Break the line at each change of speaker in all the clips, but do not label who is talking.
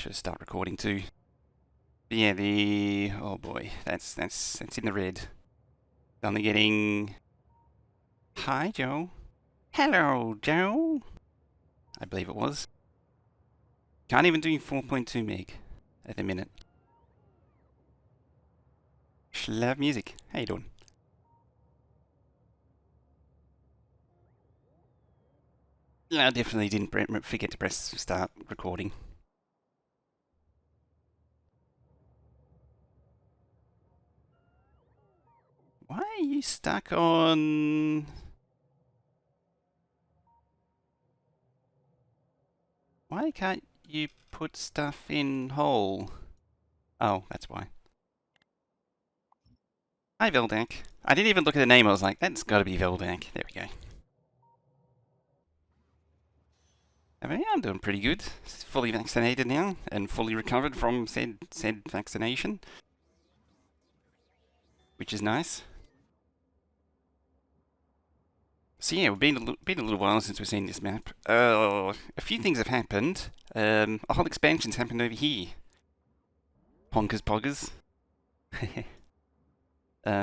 should start recording too. But yeah, oh boy, that's in the red. Only getting. Hi, Joe. Hello, Joe. I believe it was. Can't even do 4.2 meg at the minute. Love music. How you doing? Yeah, I definitely didn't forget to press start recording. Why are you stuck on? Why can't you put stuff in whole? Oh, that's why. Hi, Veldak. I didn't even look at the name. I was like, that's got to be Veldak. There we go. I mean, I'm doing pretty good. Fully vaccinated now and fully recovered from said vaccination, which is nice. So yeah, we've been a little while since we've seen this map. A few things have happened. A whole expansion's happened over here. Honkers poggers.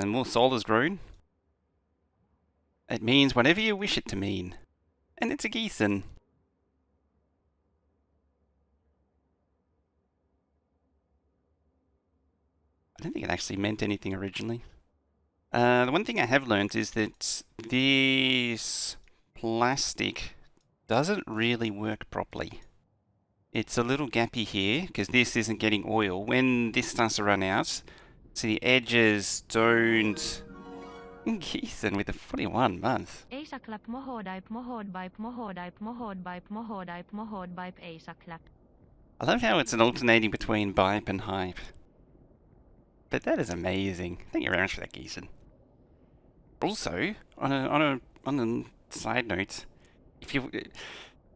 More solar's grown. It means whatever you wish it to mean. And it's a Geeson. I don't think it actually meant anything originally. The one thing I have learned is that this plastic doesn't really work properly. It's a little gappy here because this isn't getting oil. When this starts to run out, so the edges don't. Ethan with a 41 month. I love how it's an alternating between bipe and hype. But that is amazing. Thank you very much for that, Geeson. Also, on a side note, if you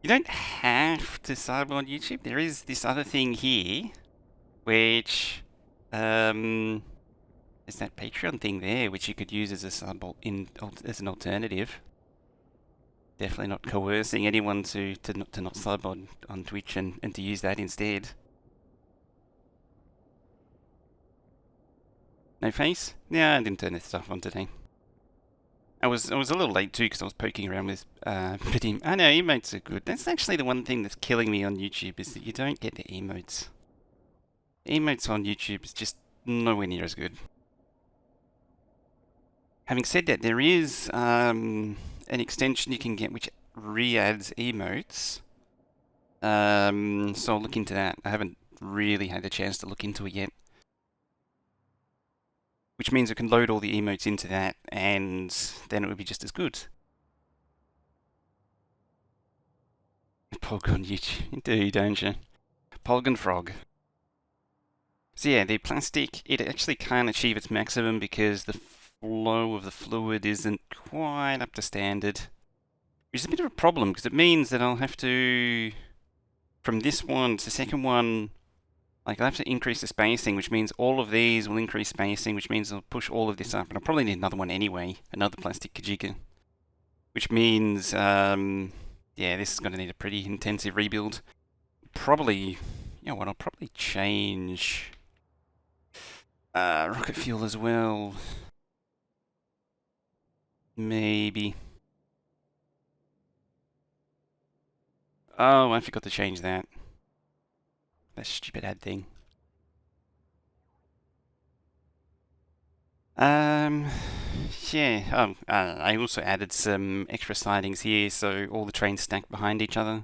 don't have to sub on YouTube. There is this other thing here, which is that Patreon thing there, which you could use as a sub as an alternative. Definitely not coercing anyone to not sub on Twitch and to use that instead. No face? Yeah, I didn't turn this stuff on today. I was a little late too because I was poking around with but I know emotes are good. That's actually the one thing that's killing me on YouTube is that you don't get the emotes. Emotes on YouTube is just nowhere near as good. Having said that, there is an extension you can get which re-adds emotes. So I'll look into that. I haven't really had a chance to look into it yet. Which means I can load all the emotes into that, and then it would be just as good. Polygon YouTube, you do, don't you? Polygon Frog. So yeah, the plastic, it actually can't achieve its maximum because the flow of the fluid isn't quite up to standard. Which is a bit of a problem because it means that I'll have to, from this one to the second one, like I'll have to increase the spacing, which means all of these will increase spacing, which means I'll push all of this up, and I'll probably need another one anyway, another plastic Kajika. Which means, yeah, this is going to need a pretty intensive rebuild. Probably, you know what, I'll probably change rocket fuel as well. Maybe. Oh, I forgot to change that. That stupid ad thing. Yeah, I also added some extra sidings here, so all the trains stack behind each other.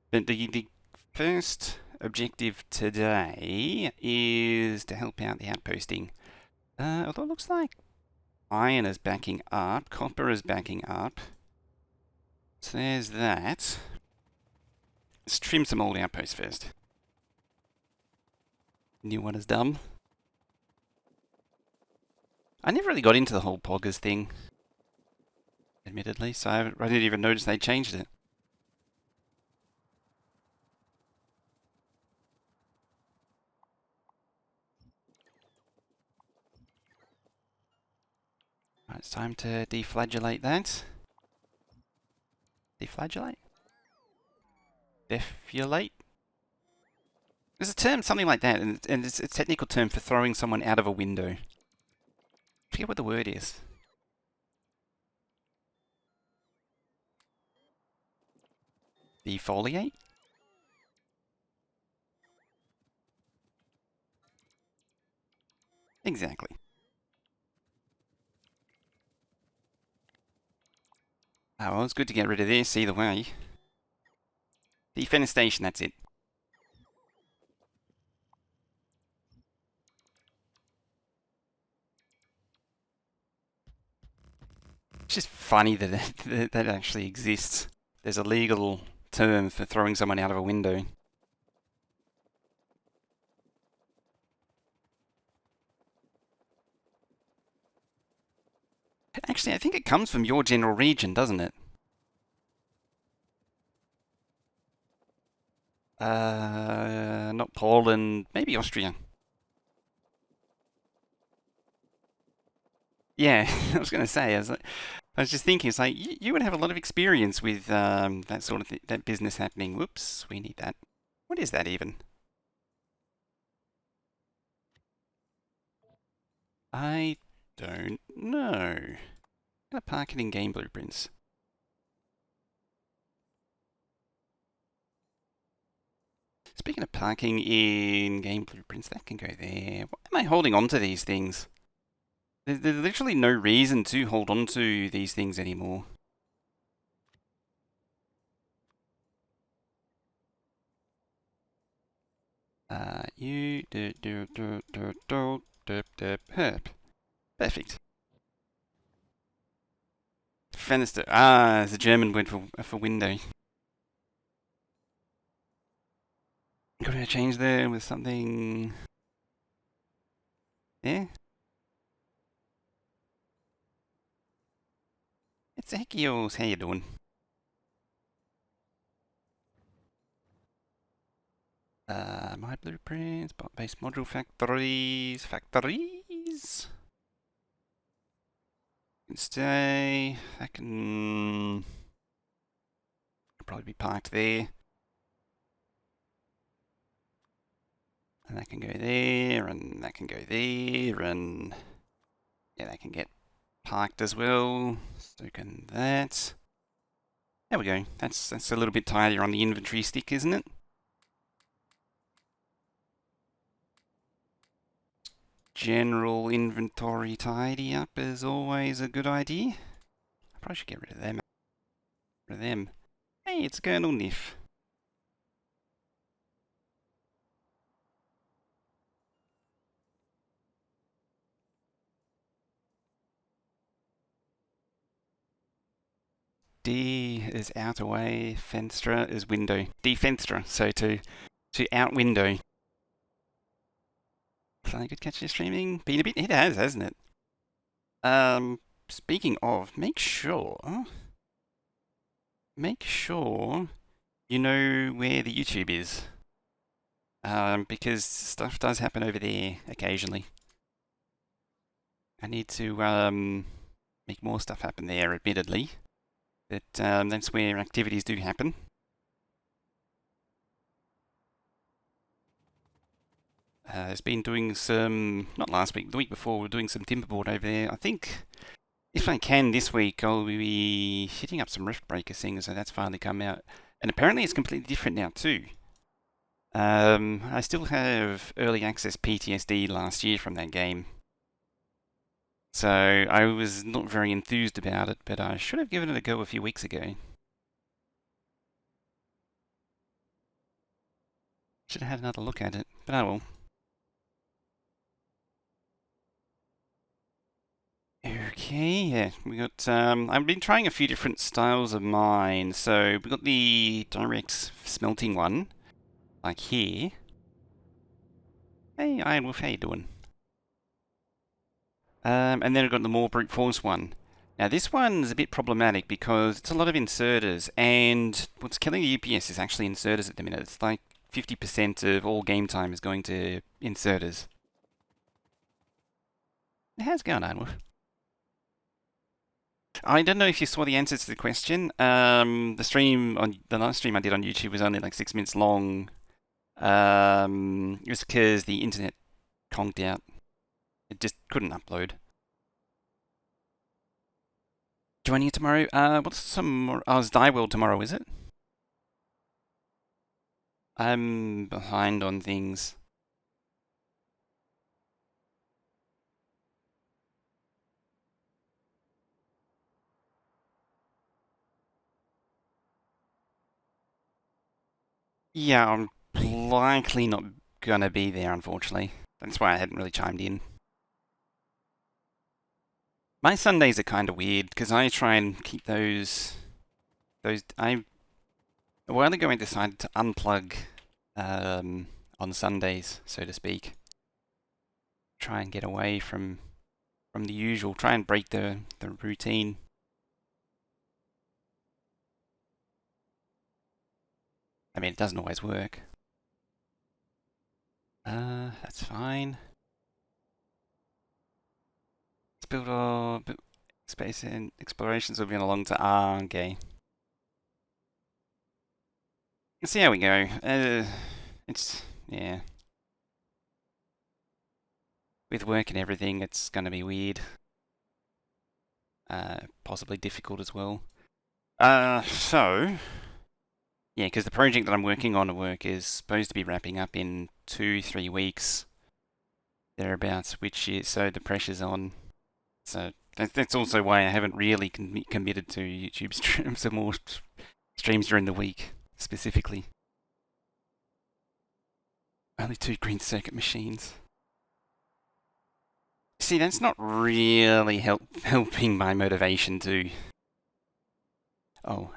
But the first objective today is to help out the outposting. Although it looks like iron is backing up, copper is backing up. So there's that. Let's trim some old outposts first. New one is dumb. I never really got into the whole poggers thing, admittedly, so I didn't even notice they changed it. Right, it's time to deflagellate that. Deflagellate? Defulate? There's a term, something like that, and it's a technical term for throwing someone out of a window. I forget what the word is. Defoliate? Exactly. Oh, well, it's good to get rid of this either way. Defenestration, that's it. It's just funny that that actually exists. There's a legal term for throwing someone out of a window. Actually, I think it comes from your general region, doesn't it? Not Poland, maybe Austria. Yeah, I was going to say, I was just thinking, it's like, you would have a lot of experience with that sort of that business happening. Whoops, we need that. What is that even? I don't know. Gotta park it in game blueprints. Speaking of parking in game blueprints, that can go there. Why am I holding on to these things? There's literally no reason to hold on to these things anymore. You herp. Perfect. Fenster. Ah, it's a German word for window. Gotta change there with something. Yeah. It's Echios. How you doing? My blueprints, base module factories. Can stay. That can probably be parked there. And that can go there, and that can go there, and yeah, that can get parked as well. So can that. There we go. That's a little bit tidier on the inventory stick, isn't it? General inventory tidy up is always a good idea. I probably should get rid of them. Hey, it's Colonel Niff. D is out away, Fenstra is window. Defenstra, so to out window. Something good catch your streaming? Been a bit, it has, hasn't it? Speaking of, make sure you know where the YouTube is. Because stuff does happen over there occasionally. I need to make more stuff happen there, admittedly. But that's where activities do happen. Has been doing some, not last week, the week before, we are doing some timberboard over there. I think if I can this week, I'll be hitting up some Rift Breaker things, so that's finally come out. And apparently it's completely different now too. I still have early access PTSD last year from that game. So I was not very enthused about it, but I should have given it a go a few weeks ago. Should have had another look at it, but oh well. Okay, yeah, we got. I've been trying a few different styles of mine. So we got the direct smelting one, like here. Hey, Iron Wolf, how you doing? And then we've got the more brute force one. Now this one's a bit problematic because it's a lot of inserters, and what's killing the UPS is actually inserters at the minute. It's like 50% of all game time is going to inserters. How's it going, Iron Wolf? I don't know if you saw the answers to the question. The last stream I did on YouTube was only like 6 minutes long. It was because the internet conked out. It just couldn't upload. Joining you tomorrow? What's some more? Oh, it's Die World tomorrow, is it? I'm behind on things. Yeah, I'm likely not gonna be there, unfortunately. That's why I hadn't really chimed in. My Sundays are kind of weird because I try and keep those. A while ago I decided to unplug on Sundays, so to speak. Try and get away from the usual. Try and break the routine. I mean, it doesn't always work. That's fine. Let's build our space and explorations will be on a long time. Ah, okay. Let's see how we go. It's yeah. With work and everything, it's gonna be weird. Possibly difficult as well. So yeah, because the project that I'm working on at work is supposed to be wrapping up in 2-3 weeks, thereabouts. Which is so the pressure's on. So that's also why I haven't really committed to YouTube streams or more streams during the week specifically. Only 2 green circuit machines. See, that's not really helping my motivation to. Oh,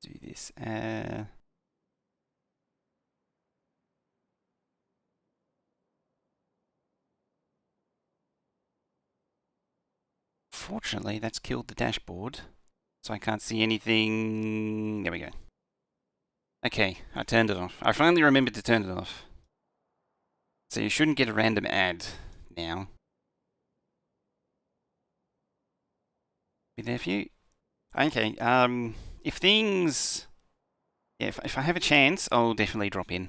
do this. Fortunately, that's killed the dashboard, so I can't see anything. There we go. Okay, I turned it off. I finally remembered to turn it off. So you shouldn't get a random ad now. Be there for you. Okay, if things... Yeah, if I have a chance, I'll definitely drop in.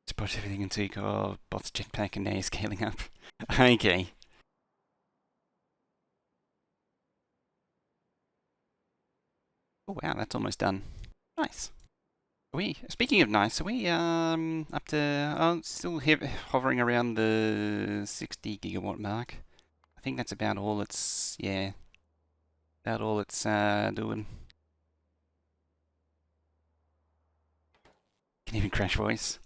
To put everything into bots jetpack and now you're scaling up. Okay. Oh wow, that's almost done. Nice. Speaking of nice, are we up to still hovering around the 60 gigawatt mark? I think that's about all it's doing. Can even crash voice.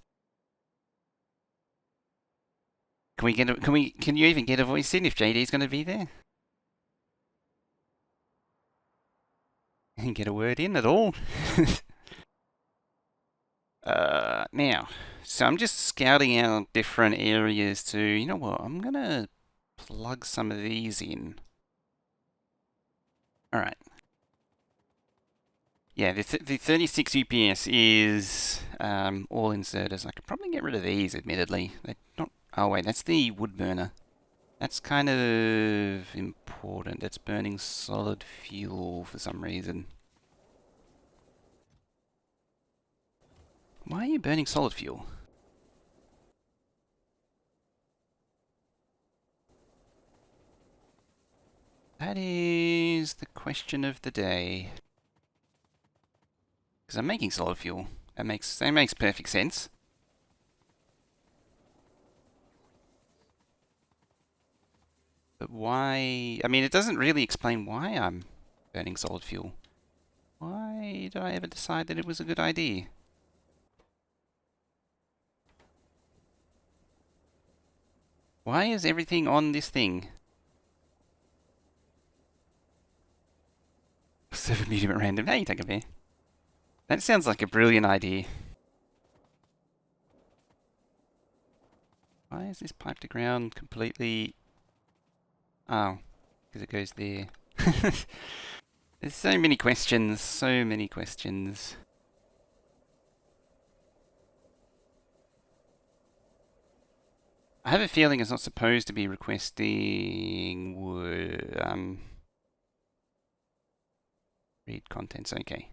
Can you even get a voice in if JD's going to be there? Can you get a word in at all? Now, so I'm just scouting out different areas to, you know what, I'm gonna plug some of these in. Alright. Yeah, the 36 UPS is all inserters. I could probably get rid of these, admittedly. They're not. Oh wait, that's the wood burner. That's kind of important. It's burning solid fuel for some reason. Why are you burning solid fuel? That is the question of the day. Because I'm making solid fuel. That makes perfect sense. But why? I mean, it doesn't really explain why I'm burning solid fuel. Why did I ever decide that it was a good idea? Why is everything on this thing? 7 medium at random. Hey, take a beer. That sounds like a brilliant idea. Why is this pipe to ground completely... Oh, because it goes there. There's so many questions, so many questions. I have a feeling it's not supposed to be requesting wood. Read contents, okay.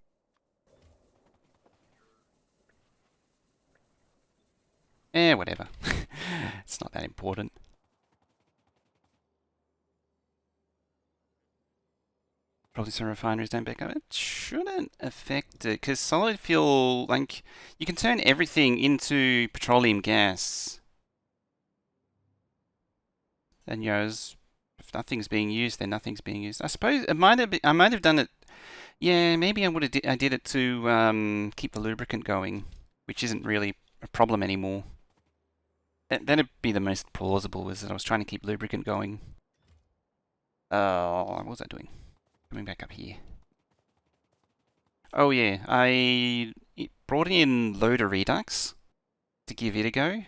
Whatever. It's not that important. Probably some refineries don't back up. It shouldn't affect it, because solid fuel, like, you can turn everything into petroleum gas. And, if nothing's being used, then nothing's being used. I suppose I might have done it. Yeah, maybe I did it to keep the lubricant going, which isn't really a problem anymore. That'd be the most plausible, was that I was trying to keep lubricant going. What was I doing? Coming back up here. Oh yeah, I brought in loader redux to give it a go,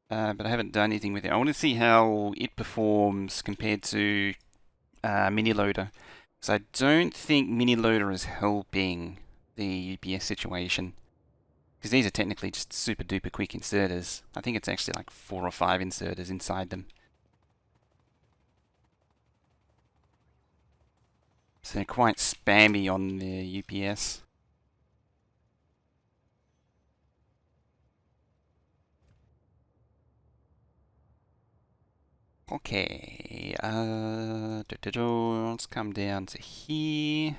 but I haven't done anything with it. I want to see how it performs compared to mini loader, because I don't think mini loader is helping the UPS situation, because these are technically just super duper quick inserters. I think it's actually like 4 or 5 inserters inside them. So they're quite spammy on the UPS. Okay, let's come down to here.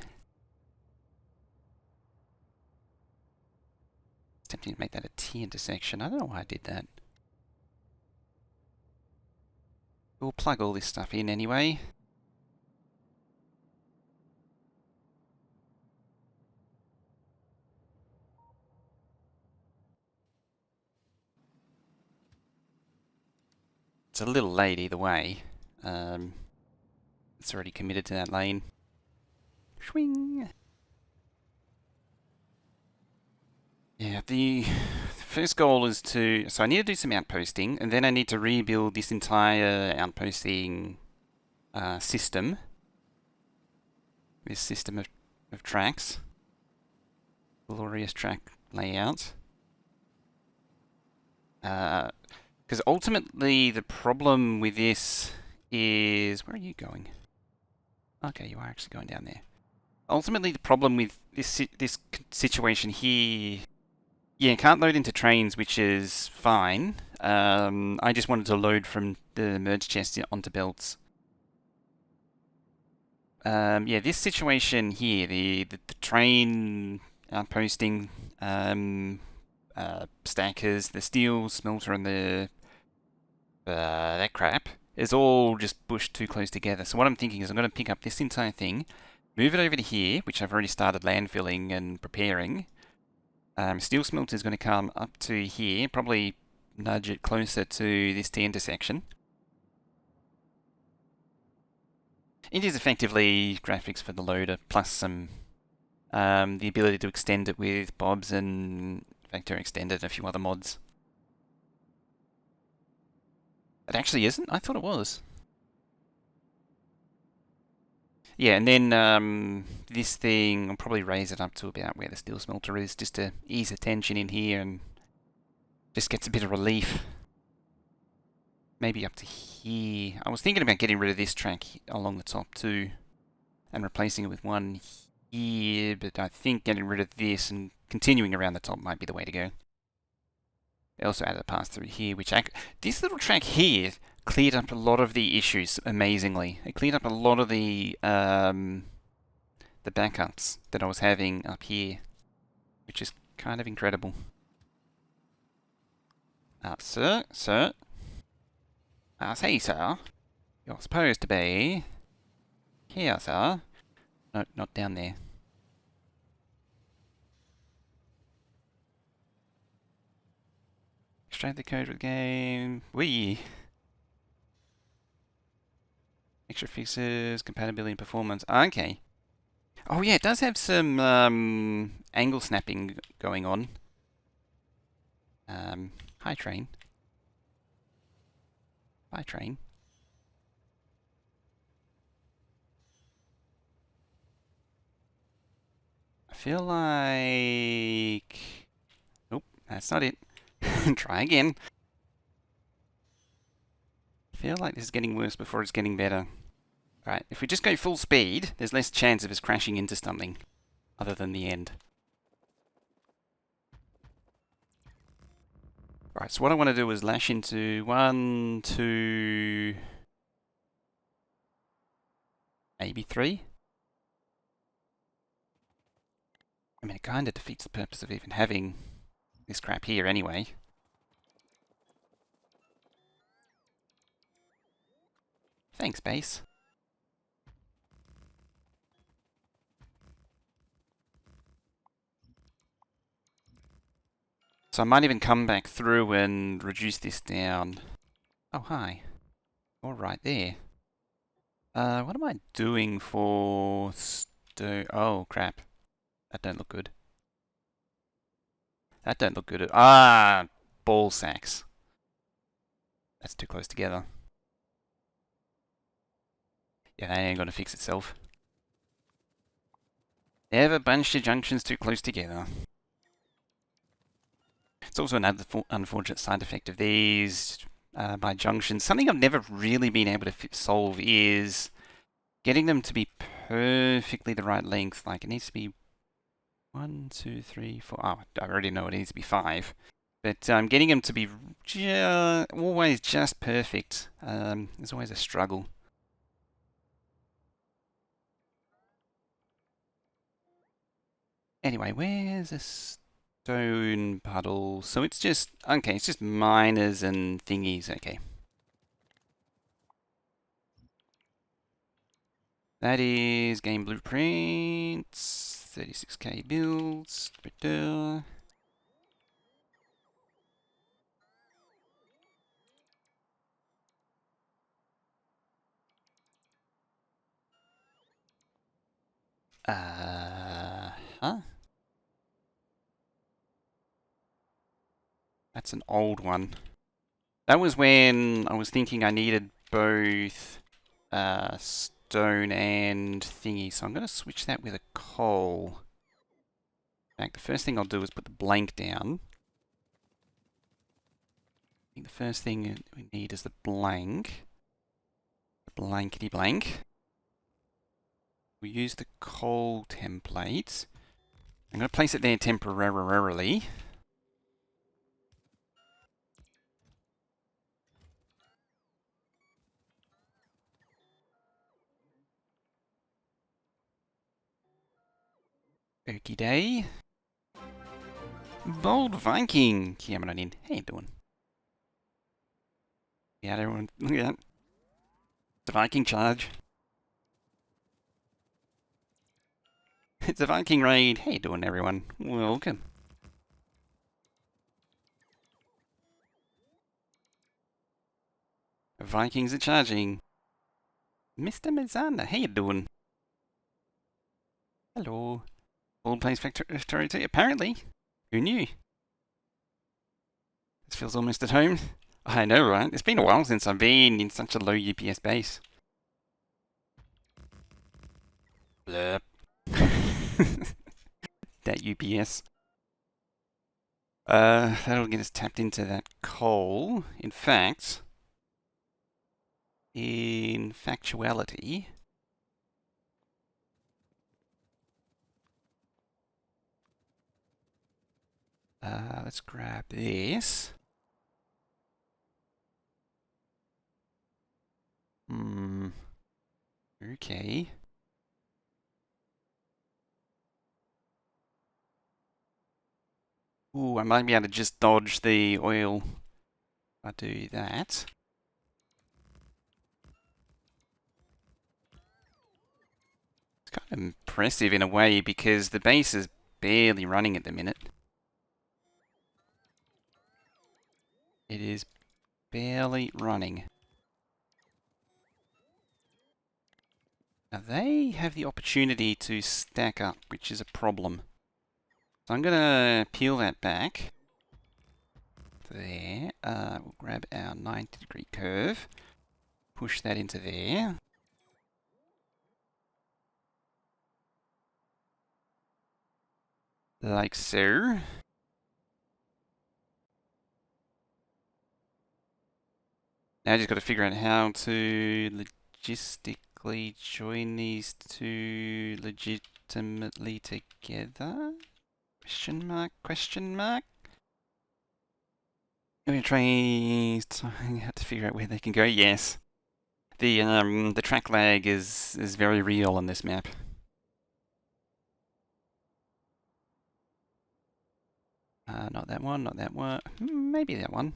It's tempting to make that a T intersection. I don't know why I did that. We'll plug all this stuff in anyway. It's a little late either way. It's already committed to that lane. Swing. Yeah, the first goal is so I need to do some outposting, and then I need to rebuild this entire outposting system. This system of tracks. Glorious track layout. Because ultimately the problem with this is... Where are you going? Okay, you are actually going down there. Ultimately the problem with this situation here... Yeah, can't load into trains, which is fine. I just wanted to load from the merge chest onto belts. Yeah, this situation here, the train outposting, stackers, the steel smelter, and the that crap is all just bushed too close together. So what I'm thinking is I'm going to pick up this entire thing, move it over to here, which I've already started landfilling and preparing. Steel smelter is going to come up to here, probably nudge it closer to this T intersection. It is effectively graphics for the loader, plus some the ability to extend it with Bobs and Factorio Extended and a few other mods. It actually isn't? I thought it was. Yeah, and then this thing, I'll probably raise it up to about where the steel smelter is, just to ease the tension in here and just gets a bit of relief. Maybe up to here. I was thinking about getting rid of this track along the top too, and replacing it with one here, but I think getting rid of this and continuing around the top might be the way to go. They also added a pass through here, which this little track here cleared up a lot of the issues amazingly. It cleared up a lot of the backups that I was having up here, which is kind of incredible. Sir, say, sir, you're supposed to be here, sir. No, not down there. Extract the code with the game. Wee. Extra fixes, compatibility and performance. Okay. Oh yeah, it does have some angle snapping going on. Hi train. Bye train. I feel like... Nope, that's not it. Try again. I feel like this is getting worse before it's getting better. Right, if we just go full speed, there's less chance of us crashing into something other than the end. Right, so what I want to do is lash into 1, 2, maybe 3. I mean, it kind of defeats the purpose of even having this crap here anyway. Thanks, base. So I might even come back through and reduce this down. Oh, hi. All right there. What am I doing for Oh, crap. That don't look good. That don't look good at... Ah! Ball sacks. That's too close together. Yeah, that ain't gonna fix itself. Never bunch your junctions too close together. It's also another unfortunate side effect of these by junctions. Something I've never really been able to solve is getting them to be perfectly the right length. Like, it needs to be 1, 2, 3, 4. Oh, I already know it needs to be 5. But getting them to be always just perfect is always a struggle. Anyway, where's a stone puddle? So it's just, okay, it's just miners and thingies, okay. That is game blueprints, 36k builds, huh? That's an old one. That was when I was thinking I needed both stone and thingy, so I'm going to switch that with a coal. In fact, the first thing I'll do is put the blank down. I think the first thing we need is the blank. The blankety blank. We use the coal template. I'm going to place it there temporarily. Okie day. Bold Viking coming on in. How you doing? Yeah, everyone, look at that. It's a Viking charge. It's a Viking raid. How you doing, everyone? Welcome. Vikings are charging. Mr. Mizana, how you doing? Hello. Old place Factorio too, apparently. Who knew? This feels almost at home. I know, right? It's been a while since I've been in such a low UPS base. Blurp. That UPS. That'll get us tapped into that coal. In fact, in factuality, let's grab this. Okay. Ooh, I might be able to just dodge the oil. If I do that. It's kind of impressive in a way because the base is barely running at the minute. It is barely running. Now they have the opportunity to stack up, which is a problem. So I'm going to peel that back. There. We'll grab our 90-degree curve. Push that into there. Like so. Now I just got to figure out how to logistically exactly join these two legitimately together? Question mark, question mark? I'm going to try how to figure out where they can go. Yes. The track lag is very real on this map. Not that one, not that one. Maybe that one.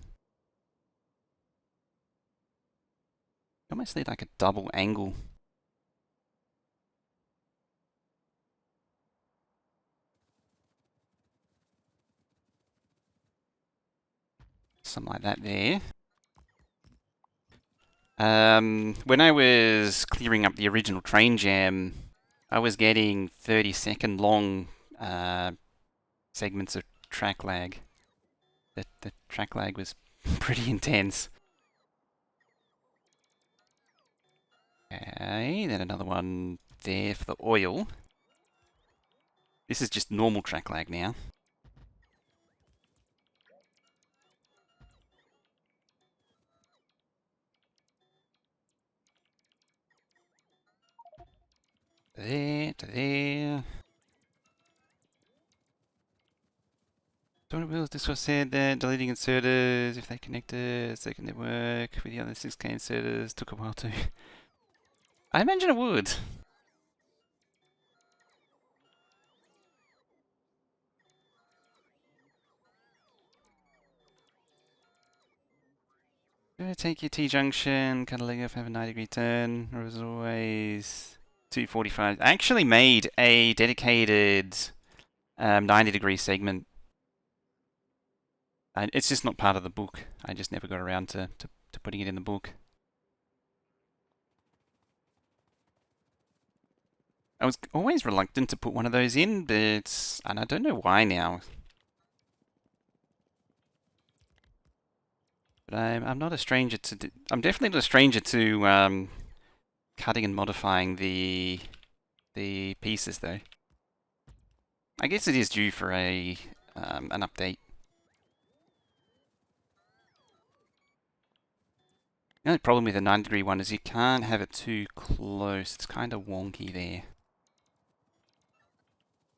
You almost need like a double angle. Something like that there. When I was clearing up the original train jam, I was getting 30-second long segments of track lag. The track lag was pretty intense. Okay, then another one there for the oil. This is just normal track lag now. There to there. Don't Wills, this was said that deleting inserters, if they connected second network with the other 6K inserters, took a while to. I imagine it would. Gonna take your T-junction, cut a leg off, have a 90-degree turn. Or as always, 245. I actually made a dedicated 90-degree segment. It's just not part of the book. I just never got around to putting it in the book. I was always reluctant to put one of those in, and I don't know why now. But I'm not a stranger to. I'm definitely not a stranger to cutting and modifying the pieces, though. I guess it is due for an update. The only problem with the 90-degree one is you can't have it too close. It's kind of wonky there.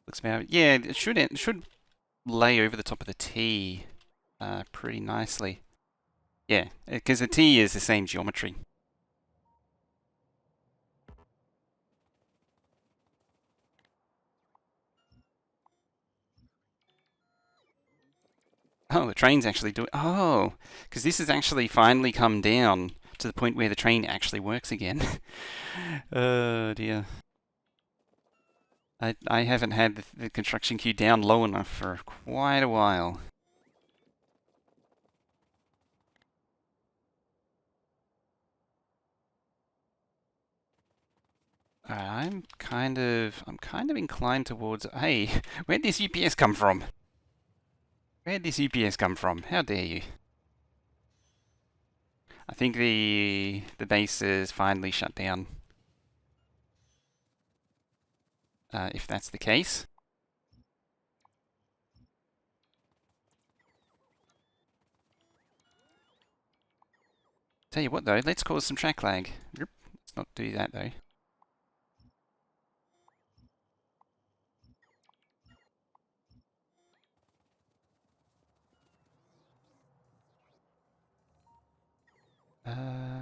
Looks about, yeah, it should lay over the top of the T pretty nicely. Yeah, because the T is the same geometry. Oh, the train's actually doing. Oh, because this has actually finally come down to the point where the train actually works again. Oh dear. I haven't had the construction queue down low enough for quite a while. I'm kind of inclined towards. Hey, where'd this UPS come from? Where'd this UPS come from? How dare you? I think the base is finally shut down. If that's the case. Tell you what though, let's cause some track lag. Let's not do that though.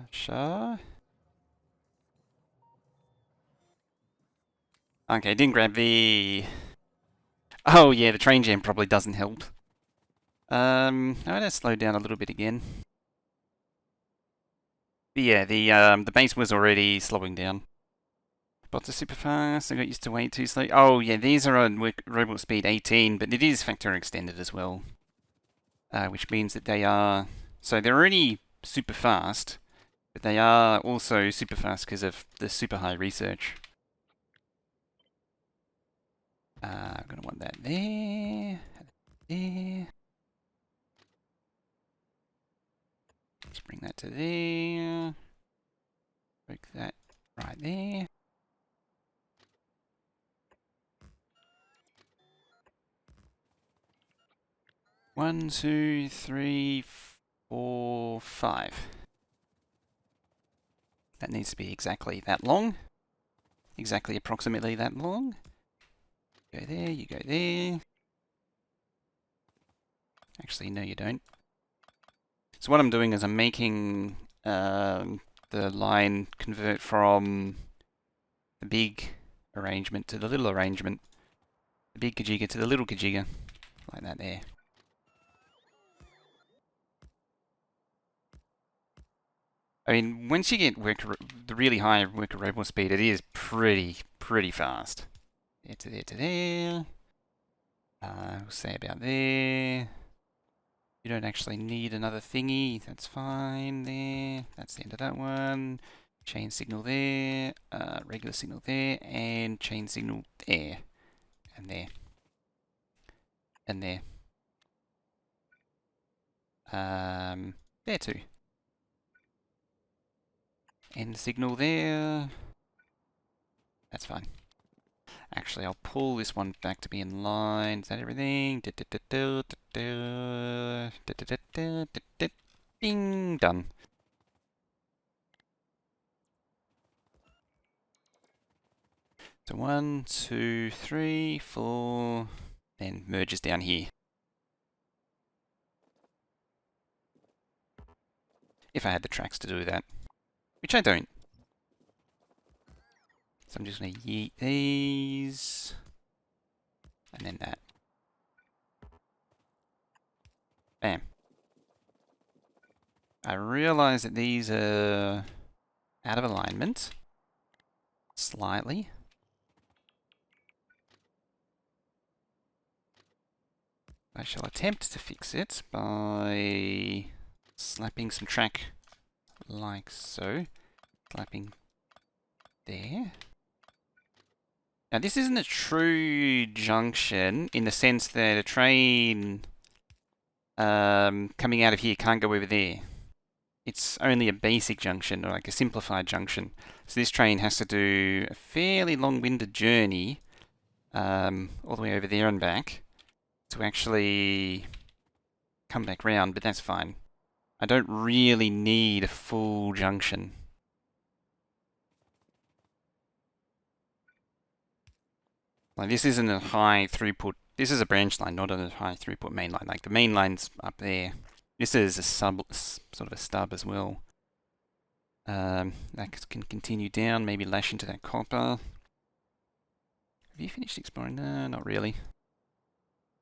Sure. Okay, didn't grab the. Oh yeah, the train jam probably doesn't help. I gotta slow down a little bit again. But yeah, the base was already slowing down. Bots are super fast. I got used to wait too slow. Oh yeah, these are on robot speed 18, but it is Factorio extended as well, which means that they are. So they're already super fast, but they are also super fast because of the super high research. I'm gonna want that there. There. Let's bring that to there. Break that right there. One, two, three, four, five. That needs to be exactly that long. Exactly approximately that long. Go there, you go there. Actually, no you don't. So what I'm doing is I'm making the line convert from the big arrangement to the little arrangement. The big kajiga to the little kajiga. Like that there. I mean, once you get the really high worker robot speed, it is pretty fast. There to there to there. We'll say about there. You don't actually need another thingy. That's fine there. That's the end of that one. Chain signal there. Regular signal there. And chain signal there. And there. And there. There too. End signal there. That's fine. Actually, I'll pull this one back to be in line. Is that everything? Ding! Done. So 1, 2, 3, 4, then merges down here. If I had the tracks to do that, which I don't. So I'm just going to yeet these, and then that. Bam. I realize that these are out of alignment, slightly. I shall attempt to fix it by slapping some track like so. Slapping there. Now this isn't a true junction in the sense that a train coming out of here can't go over there. It's only a basic junction, or like a simplified junction. So this train has to do a fairly long-winded journey all the way over there and back to actually come back round, but that's fine. I don't really need a full junction. Like this isn't a high throughput. This is a branch line, not a high throughput main line. Like the main line's up there. This is a sort of a stub as well. That can continue down, maybe lash into that copper. Have you finished exploring? No, not really.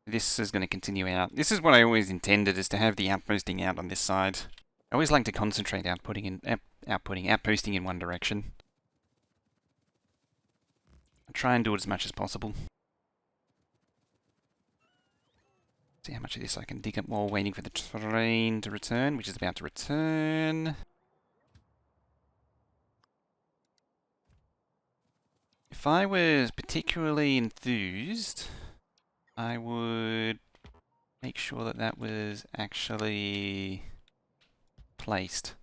This is going to continue out. This is what I always intended, is to have the outposting out on this side. I always like to concentrate outposting in one direction. I try and do it as much as possible. See how much of this I can dig up while waiting for the train to return, which is about to return. If I was particularly enthused, I would make sure that that was actually placed.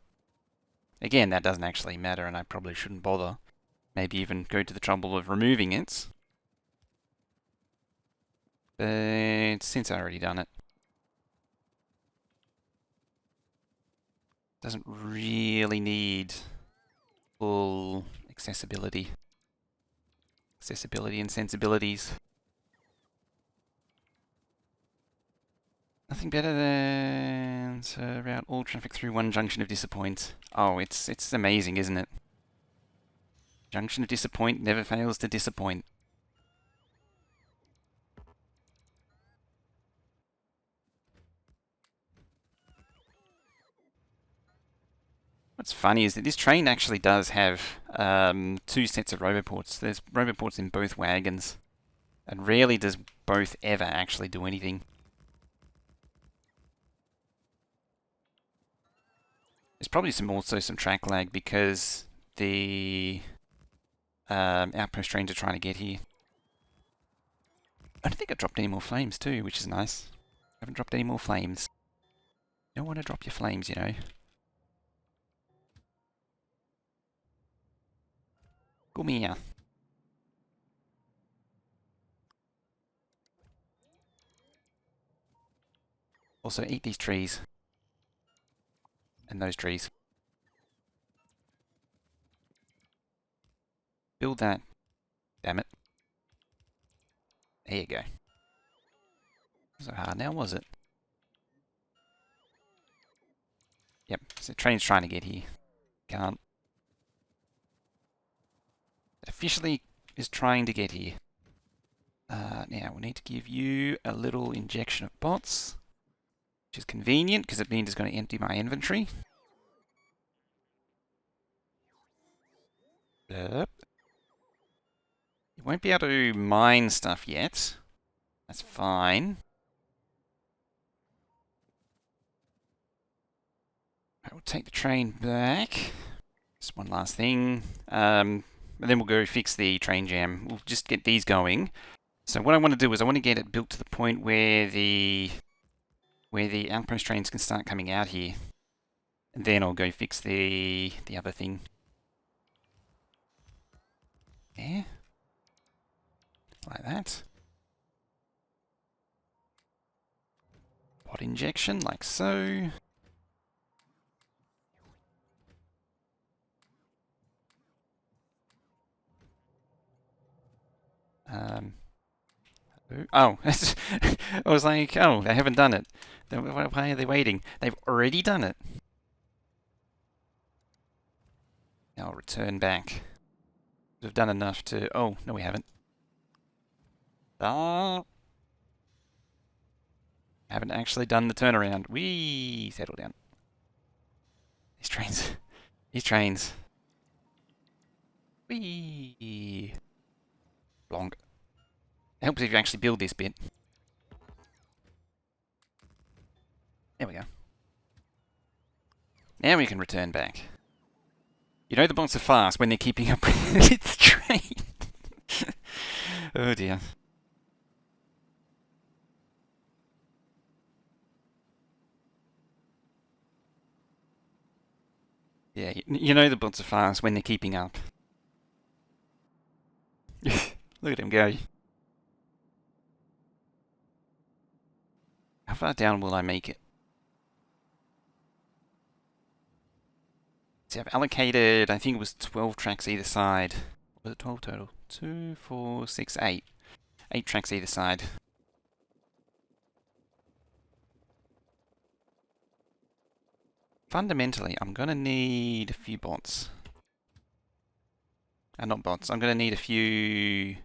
Again, that doesn't actually matter, and I probably shouldn't bother. Maybe even go to the trouble of removing it. But since I already done it, doesn't really need full accessibility. Accessibility and sensibilities. Nothing better than to route all traffic through one junction of disappoint. Oh, it's amazing, isn't it? Junction of disappoint never fails to disappoint. What's funny is that this train actually does have two sets of roboports. There's roboports in both wagons. And rarely does both ever actually do anything. There's probably also some track lag because the outpost trains are trying to get here. I don't think I dropped any more flames too, which is nice. I haven't dropped any more flames. You don't want to drop your flames, you know. Come here. Also, eat these trees. And those trees. Build that. Damn it. There you go. So hard now, was it? Yep, so the train's trying to get here. Can't. It officially is trying to get here. Now, we need to give you a little injection of bots, which is convenient because it means it's going to empty my inventory. Yep. You won't be able to mine stuff yet. That's fine. I will take the train back. Just one last thing. And then we'll go fix the train jam. We'll just get these going. So what I want to do is I want to get it built to the point where the outpost trains can start coming out here. And then I'll go fix the other thing. There. Like that. Pot injection, like so. Oh, I was like, oh, they haven't done it. Why are they waiting? They've already done it. Now I'll return back. We've done enough to... Oh, no we haven't. Ah. Haven't actually done the turnaround. Whee! Settle down. These trains. These trains. Whee! Blonk. It helps if you actually build this bit. There we go. Now we can return back. You know the bots are fast when they're keeping up with the train. Oh dear. Yeah, you know the bots are fast when they're keeping up. Look at him go. How far down will I make it? See, I've allocated, I think it was 12 tracks either side. Was it 12 total? 2, 4, 6, 8. 8 tracks either side. Fundamentally, I'm going to need a few bots. Not bots, I'm going to need a few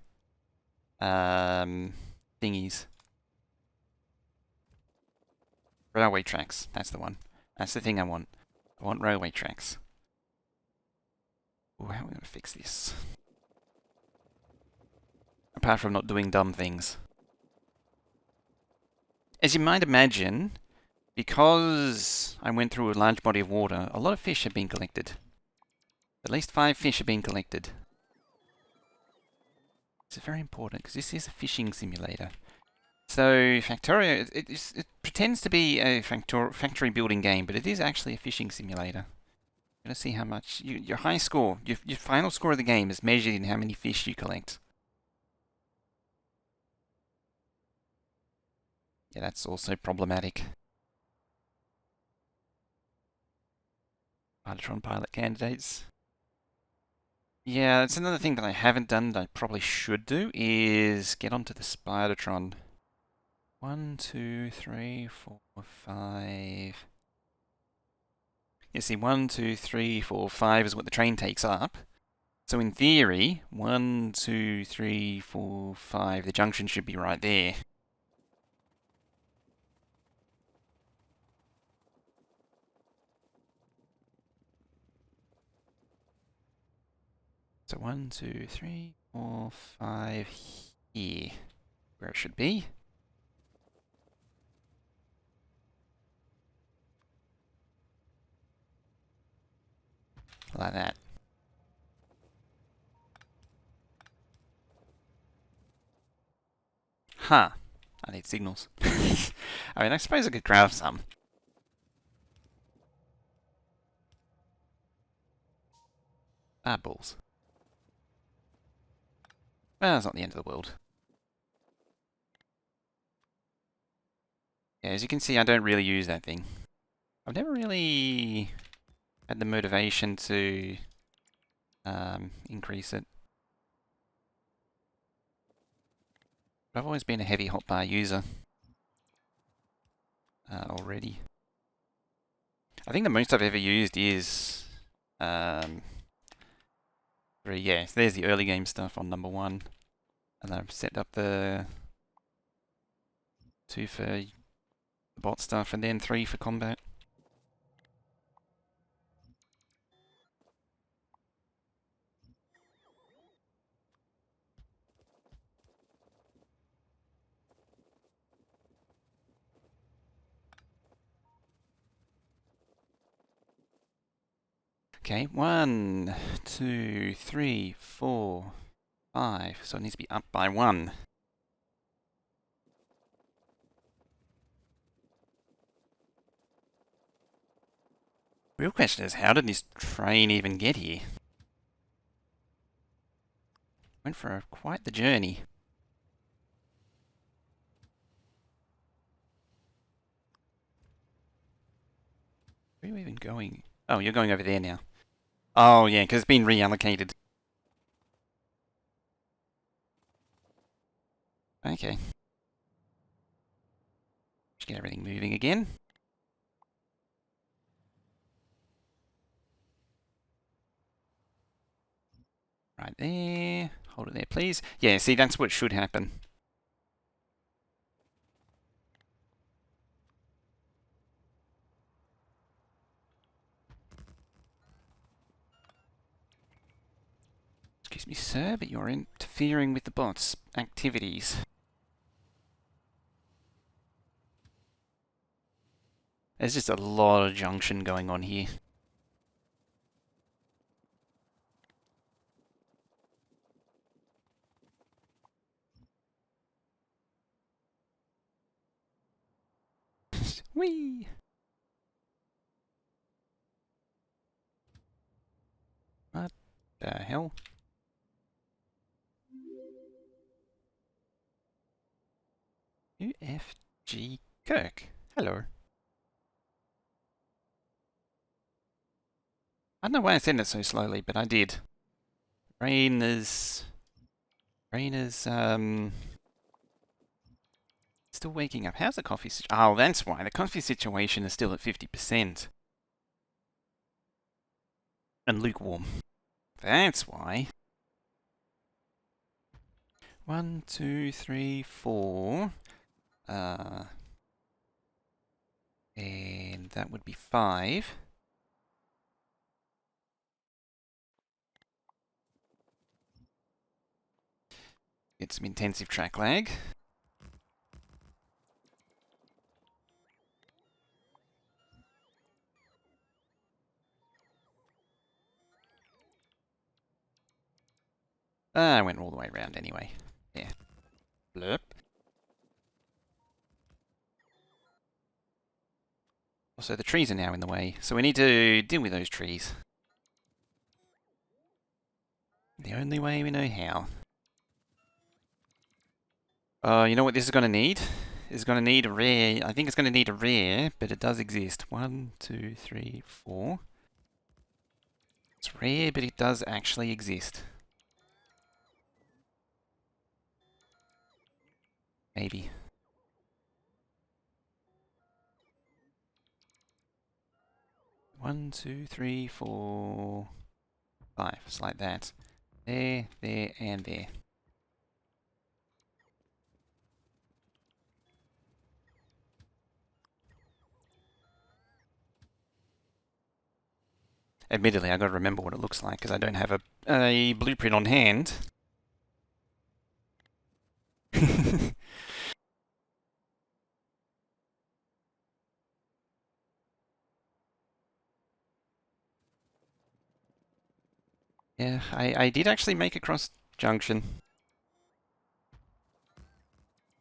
thingies. Railway tracks, that's the one. That's the thing I want. I want railway tracks. Ooh, how are we going to fix this? Apart from not doing dumb things. As you might imagine, because I went through a large body of water, a lot of fish have been collected. At least 5 fish have been collected. It's very important because this is a fishing simulator. So Factorio, it pretends to be a factory building game, but it is actually a fishing simulator. I'm going to see how much your high score, your final score of the game is measured in how many fish you collect. Yeah, that's also problematic. Pilotron pilot candidates. Yeah, that's another thing that I haven't done that I probably should do, is get onto the Spidertron. 1, 2, 3, 4, 5... You see, 1, 2, 3, 4, 5 is what the train takes up. So in theory, 1, 2, 3, 4, 5, the junction should be right there. So 1, 2, 3, 4, 5 here, where it should be. Like that. Huh. I need signals. I mean, I suppose I could grab some. Ah, balls. Well, it's not the end of the world. Yeah, as you can see, I don't really use that thing. I've never really had the motivation to increase it. I've always been a heavy hotbar user already. I think the most I've ever used is 3. Yeah, so there's the early game stuff on number 1. And then I've set up the 2 for the bot stuff, and then 3 for combat. Okay, 1, 2, 3, 4, 5. So it needs to be up by 1. Real question is, how did this train even get here? Went for quite the journey. Where are you even going? Oh, you're going over there now. Oh, yeah, because it's been reallocated. Okay. Just get everything moving again. Right there. Hold it there, please. Yeah, see, that's what should happen. Excuse me, sir, but you're interfering with the bot's activities. There's just a lot of junction going on here. Whee! What the hell? UFG Kirk. Hello. I don't know why I said it so slowly, but I did. Rain is still waking up. How's the coffee? Oh, that's why. The coffee situation is still at 50%. And lukewarm. That's why. 1, 2, 3, 4. And that would be 5. Get some intensive track lag. I went all the way around anyway. Yeah. Blurp. Also, the trees are now in the way, so we need to deal with those trees. The only way we know how. You know what this is going to need? It's going to need a rare. I think it's going to need a rare, but it does exist. 1, 2, 3, 4. It's rare, but it does actually exist. Maybe. One, 2, 3, 4, 5. It's like that. There, there, and there. Admittedly, I got to remember what it looks like because I don't have a blueprint on hand. Yeah, I did actually make a cross junction.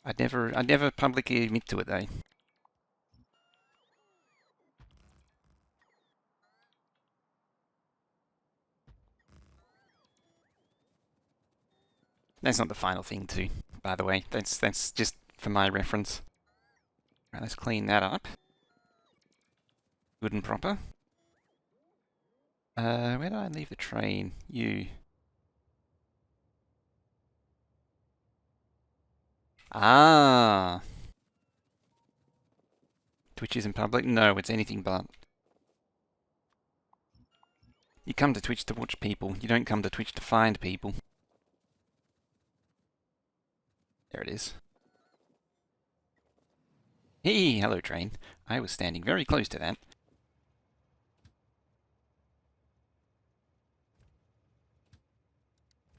I'd never publicly admit to it though. That's not the final thing too, by the way. That's just for my reference. Right, let's clean that up. Good and proper. Where did I leave the train? You. Ah. Twitch isn't public? No, it's anything but. You come to Twitch to watch people. You don't come to Twitch to find people. There it is. Hey, hello train. I was standing very close to that.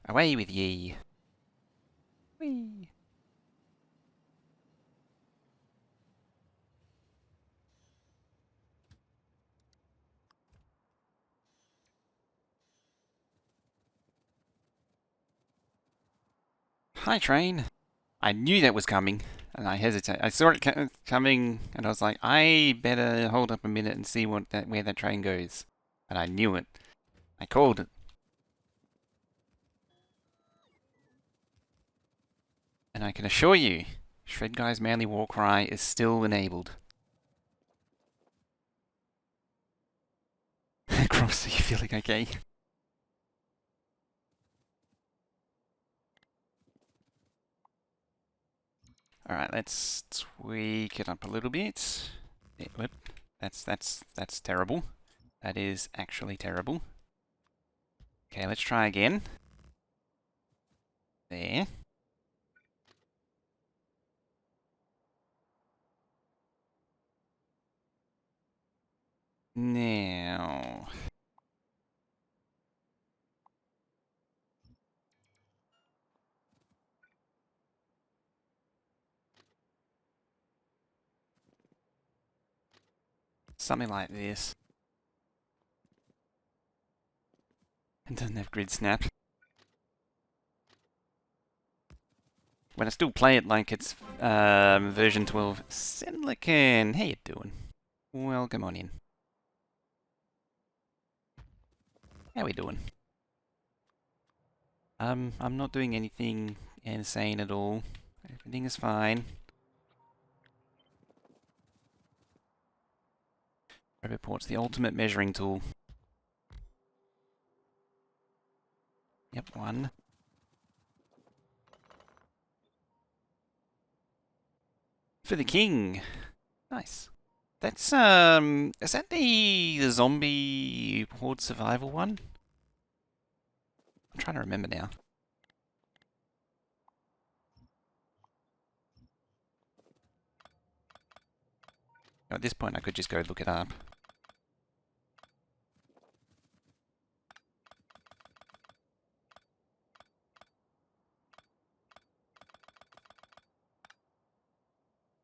Away with ye. Whee. Hi train. I knew that was coming, and I hesitated. I saw it coming, and I was like, I better hold up a minute and see where that train goes. And I knew it. I called it. And I can assure you, Shred Guy's manly war cry is still enabled. Cross, are you feeling okay? Alright, let's tweak it up a little bit. Whoop. That's terrible. That is actually terrible. Okay, let's try again. There. Now... something like this. It doesn't have grid snap. When I still play it like it's version 12. Silicon, how you doing? Welcome on in. How we doing? I'm not doing anything insane at all. Everything is fine. Report's the ultimate measuring tool. Yep, one. For the king. Nice. That's, is that the zombie horde survival one? I'm trying to remember now. At this point, I could just go look it up.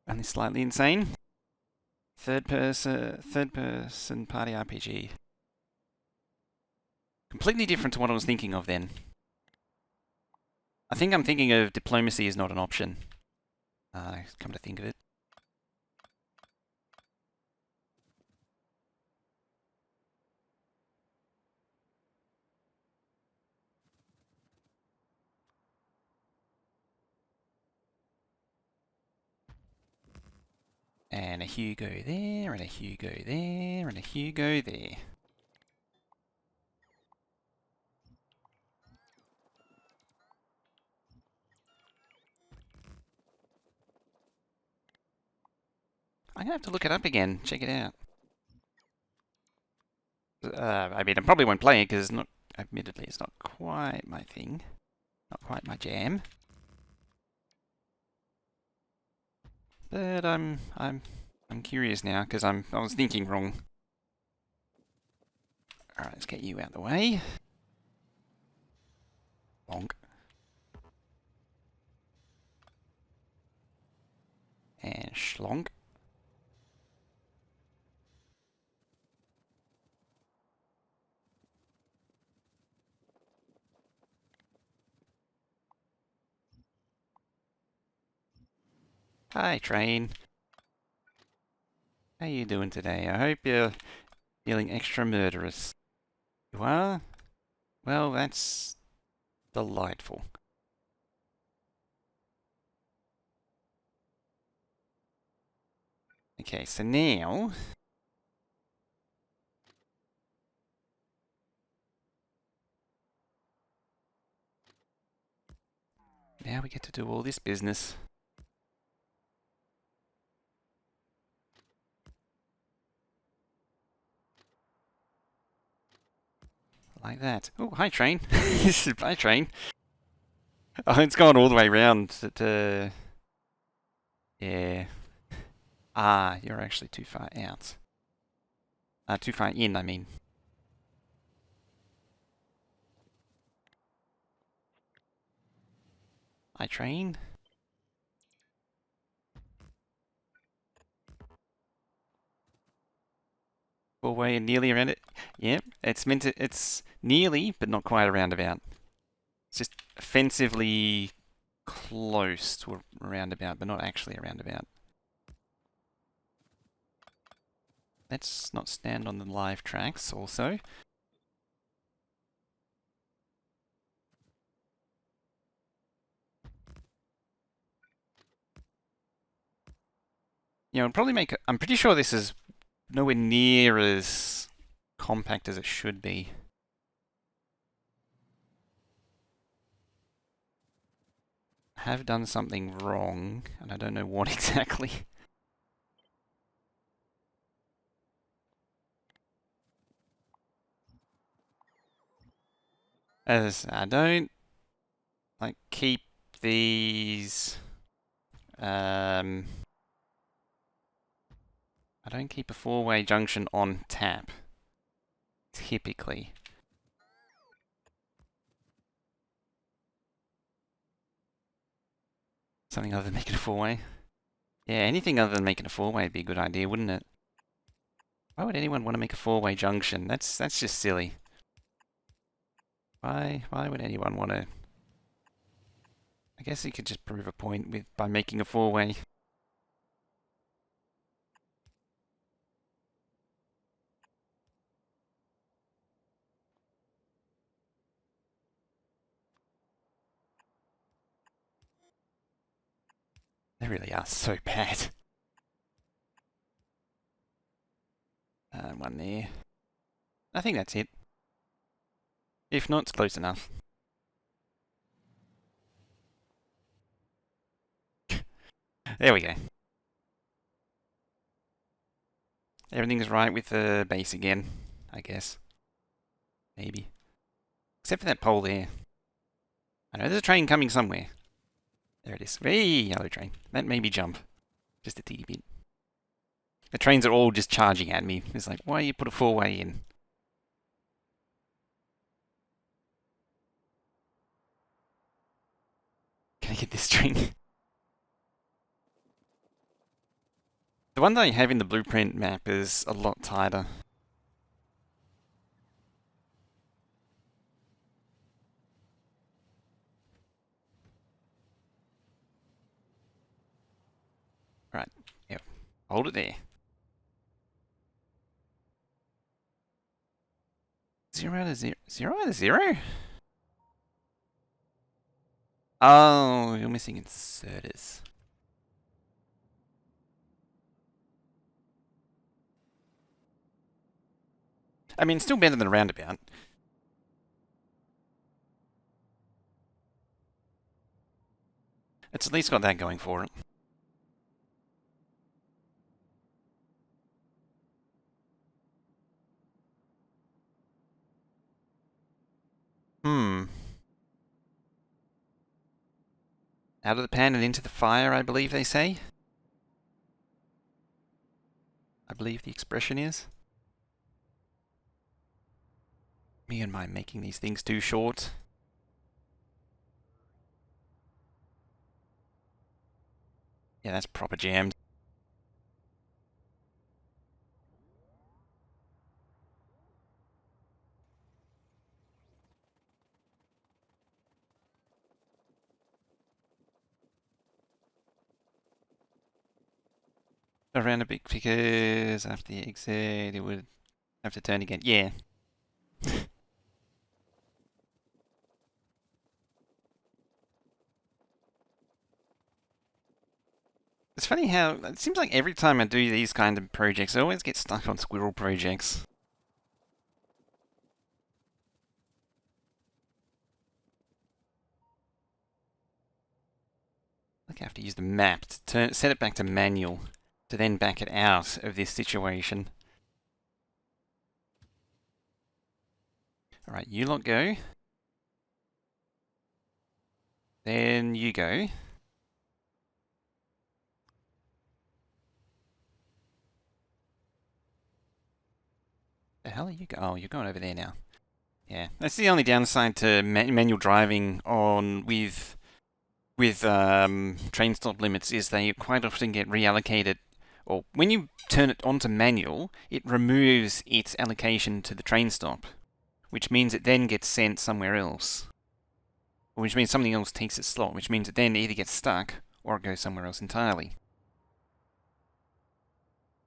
Only slightly insane. Third person party RPG. Completely different to what I was thinking of then. I think I'm thinking of diplomacy is not an option. Come to think of it. And a Hugo there, and a Hugo there, and a Hugo there. I'm gonna have to look it up again, check it out. I mean, I probably won't play it because it's not, admittedly, it's not quite my thing. Not quite my jam. But I'm curious now because I was thinking wrong. Alright, let's get you out of the way. Bonk. And schlonk. Hi, train. How you doing today? I hope you're feeling extra murderous. You are? Well, that's delightful. Okay, so now... Now we get to do all this business. Like that. Oh, hi train. Bye train. Oh, it's gone all the way round to... Yeah. Ah, you're actually too far out. Too far in, I mean. Hi train. All the way and nearly around it. Yep, it's meant to... It's nearly, but not quite a roundabout. It's just offensively close to a roundabout, but not actually a roundabout. Let's not stand on the live tracks also. You know, it'll probably make... I'm pretty sure this is nowhere near as compact as it should be. I have done something wrong, and I don't know what exactly. As I don't like keep these. I don't keep a four-way junction on tap. Typically. Something other than making a four-way. Yeah, anything other than making a four-way would be a good idea, wouldn't it? Why would anyone want to make a four-way junction? That's just silly. Why would anyone want to? I guess you could just prove a point by making a four-way. They really are so bad. One there. I think that's it. If not, it's close enough. There we go. Everything's right with the base again, I guess. Maybe. Except for that pole there. I know there's a train coming somewhere. There it is. Hey, yellow train. That made me jump. Just a teeny bit. The trains are all just charging at me. It's like, why you put a four-way in? Can I get this train? The one that I have in the blueprint map is a lot tighter. Right, yep. Hold it there. 0 out of 0. 0 out of 0? Oh, you're missing inserters. I mean, still better than a roundabout. It's at least got that going for it. Hmm. Out of the pan and into the fire, I believe they say. I believe the expression is. Me and my making these things too short. Yeah, that's proper jammed. Around a bit because after the exit it would have to turn again. Yeah. It's funny how it seems like every time I do these kind of projects, I always get stuck on squirrel projects. Like I have to use the map to set it back to manual, to then back it out of this situation. Alright, you lot go. Then you go. The hell are you Oh, you're going over there now. Yeah, that's the only downside to manual driving on with train stop limits is they quite often get reallocated. Or when you turn it onto manual, it removes its allocation to the train stop, which means it then gets sent somewhere else. Which means something else takes its slot, which means it then either gets stuck or it goes somewhere else entirely.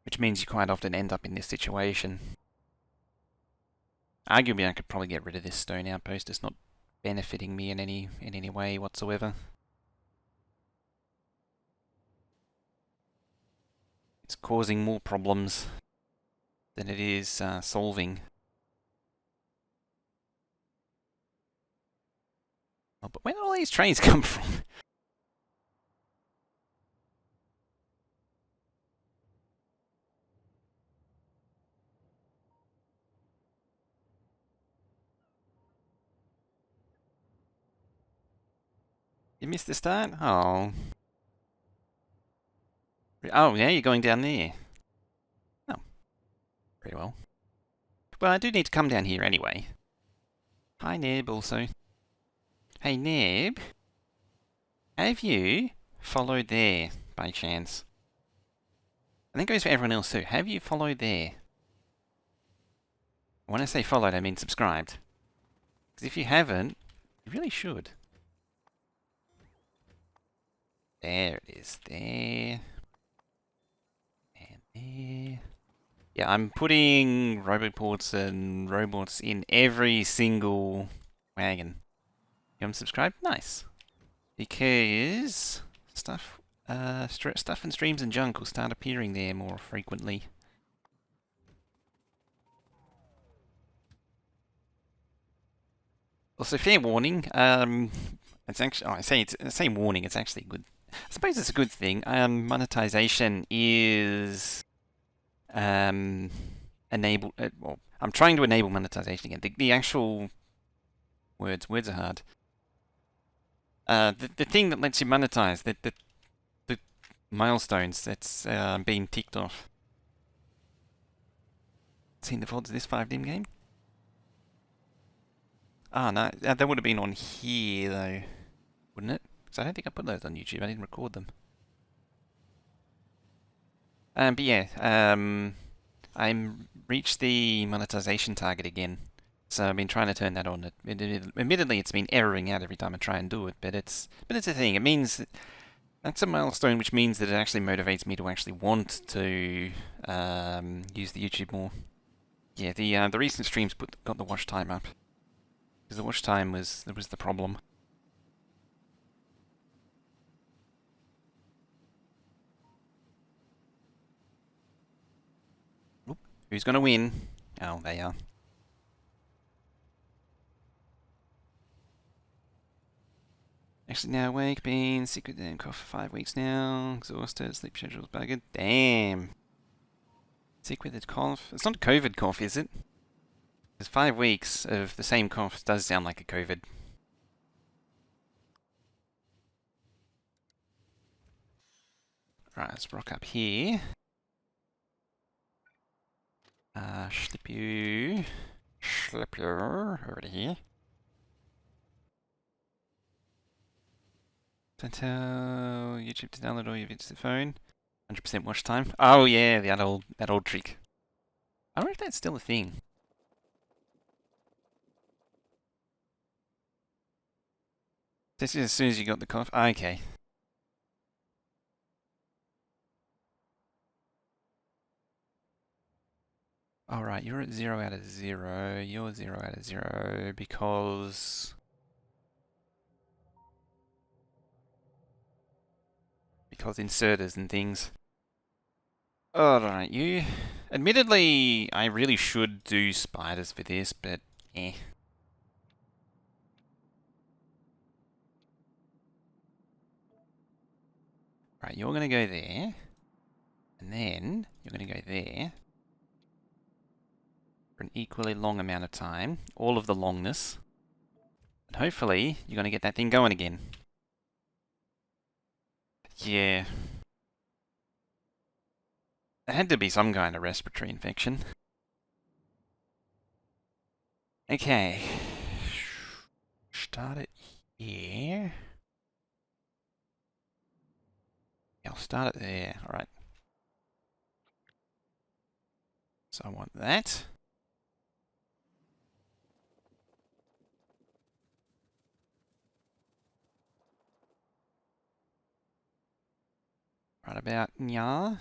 Which means you quite often end up in this situation. Arguably, I could probably get rid of this stone outpost. It's not benefiting me in any way whatsoever. It's causing more problems than it is solving. Oh, but where did all these trains come from? You missed the start? Oh. Oh, yeah, you're going down there. Oh, very well. Well, I do need to come down here anyway. Hi, Neb, also. Hey, Neb. Have you followed there, by chance? I think it goes for everyone else too. Have you followed there? When I say followed, I mean subscribed. Because if you haven't, you really should. There it is. There. And there. Yeah, I'm putting roboports and robots in every single wagon. You unsubscribed? Nice. Because stuff and streams and junk will start appearing there more frequently. Also, fair warning. It's actually I say warning. It's actually good. I suppose it's a good thing. Monetization is enable. Well, I'm trying to enable monetization again. The actual words are hard. The thing that lets you monetize the milestones that's being ticked off. Seen the VODs of this 5dim game? Ah, no, that would have been on here though, wouldn't it? Because I don't think I put those on YouTube. I didn't record them. But yeah, I reached the monetization target again. So I've been trying to turn that on. Admittedly, it's been erroring out every time I try and do it, but it's a thing. It means that's a milestone, which means that it actually motivates me to actually want to use the YouTube more. Yeah, the recent streams got the watch time up because the watch time was the problem. Oop, who's gonna win? Oh, they are. Actually now awake, been sick with damn cough for 5 weeks now. Exhausted, sleep schedule's buggered. Damn. Sick with a cough. It's not a COVID cough, is it? Because 5 weeks of the same cough does sound like a COVID. Right, let's rock up here. Slip you over to here. Don't tell YouTube to download all your videos to the phone. 100% watch time. Oh yeah, that old trick. I wonder if that's still a thing. This is as soon as you got the cough. Okay. Alright, you're at 0 out of 0. You're 0 out of 0 because inserters and things. Alright, you. Admittedly, I really should do spiders for this, but eh. Right, you're gonna go there. And then you're gonna go there. For an equally long amount of time, all of the longness, and hopefully you're going to get that thing going again. Yeah. It had to be some kind of respiratory infection. Okay. Start it here. Yeah, I'll start it there. Alright. So I want that. Right about yeah.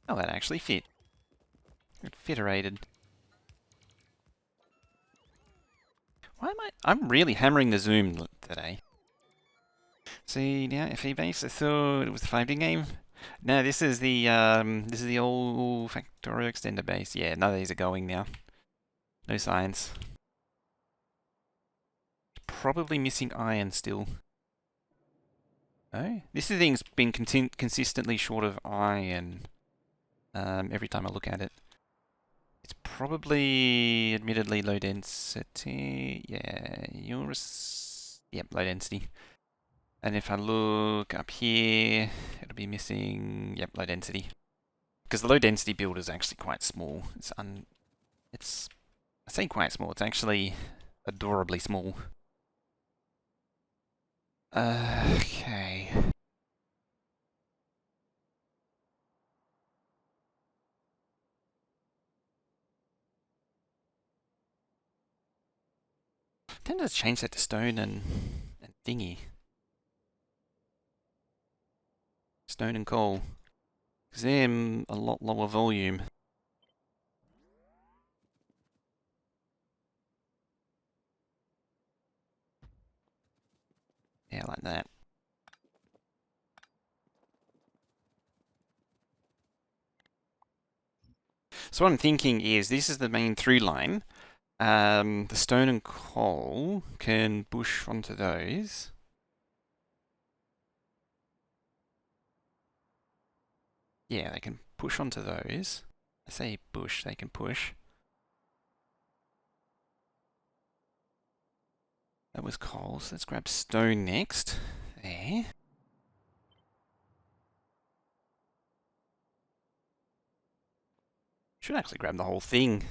Oh, that actually fit. It fiterated. Why am I'm really hammering the zoom today. See, now, if Megabase, I thought it was the 5D game. No, this is the old Factorio extender base. Yeah, none of these are going now. No signs. Probably missing iron still. Oh, this thing's been consistently short of iron. Every time I look at it. It's probably, admittedly, low density. Yeah, yep, low density. And if I look up here, it'll be missing, yep, low density. Because the low density build is actually quite small. I say quite small, it's actually adorably small. Okay. I tend to change that to stone and thingy. Stone and coal. Because they're a lot lower volume. Yeah, like that. So what I'm thinking is, this is the main through line. The stone and coal can bush onto those. Yeah, they can push onto those. I say bush, they can push. That was coal, so let's grab stone next. There. Should actually grab the whole thing.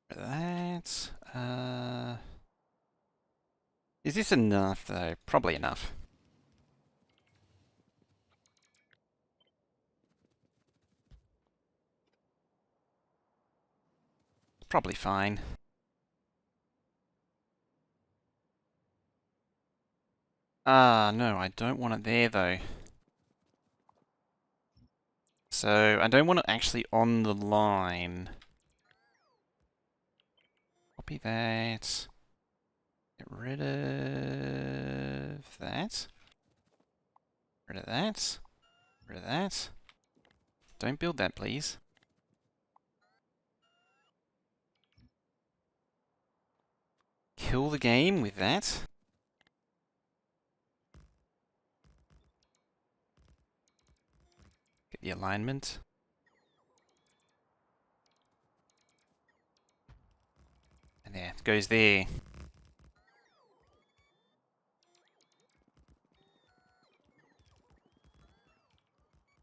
That. Is this enough though? Probably enough. Probably fine. No, I don't want it there though. So, I don't want it actually on the line. Copy that. Get rid of that. Rid of that. Rid of that. Don't build that, please. Kill the game with that. Get the alignment. And there, it goes there.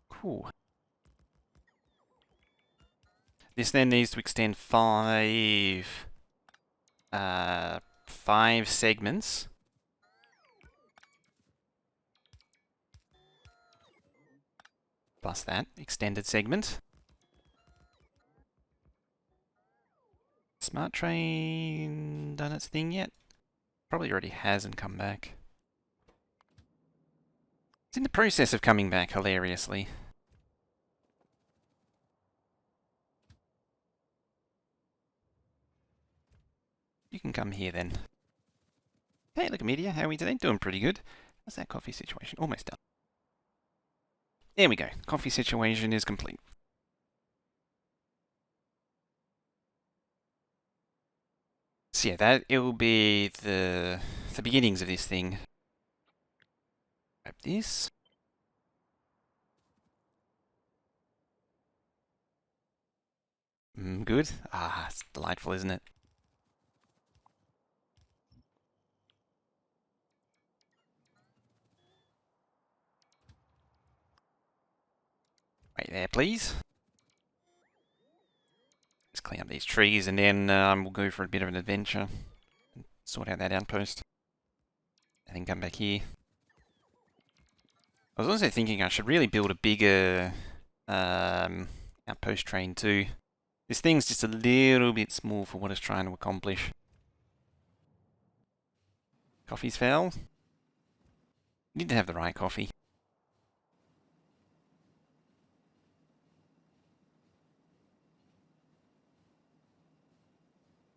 Cool. This then needs to extend five segments. Plus that extended segment. Smart train done its thing yet? Probably already has and come back. It's in the process of coming back, hilariously. can come here then. Hey, look, Media, how are we today? Doing pretty good. How's that coffee situation? Almost done. There we go. Coffee situation is complete. So yeah, that it will be the beginnings of this thing. Grab this. Good. Ah, it's delightful, isn't it? Right there, please. Just clean up these trees and then we'll go for a bit of an adventure. Sort out that outpost. And then come back here. I was also thinking I should really build a bigger outpost train too. This thing's just a little bit small for what it's trying to accomplish. Coffee's foul. Need to have the right coffee.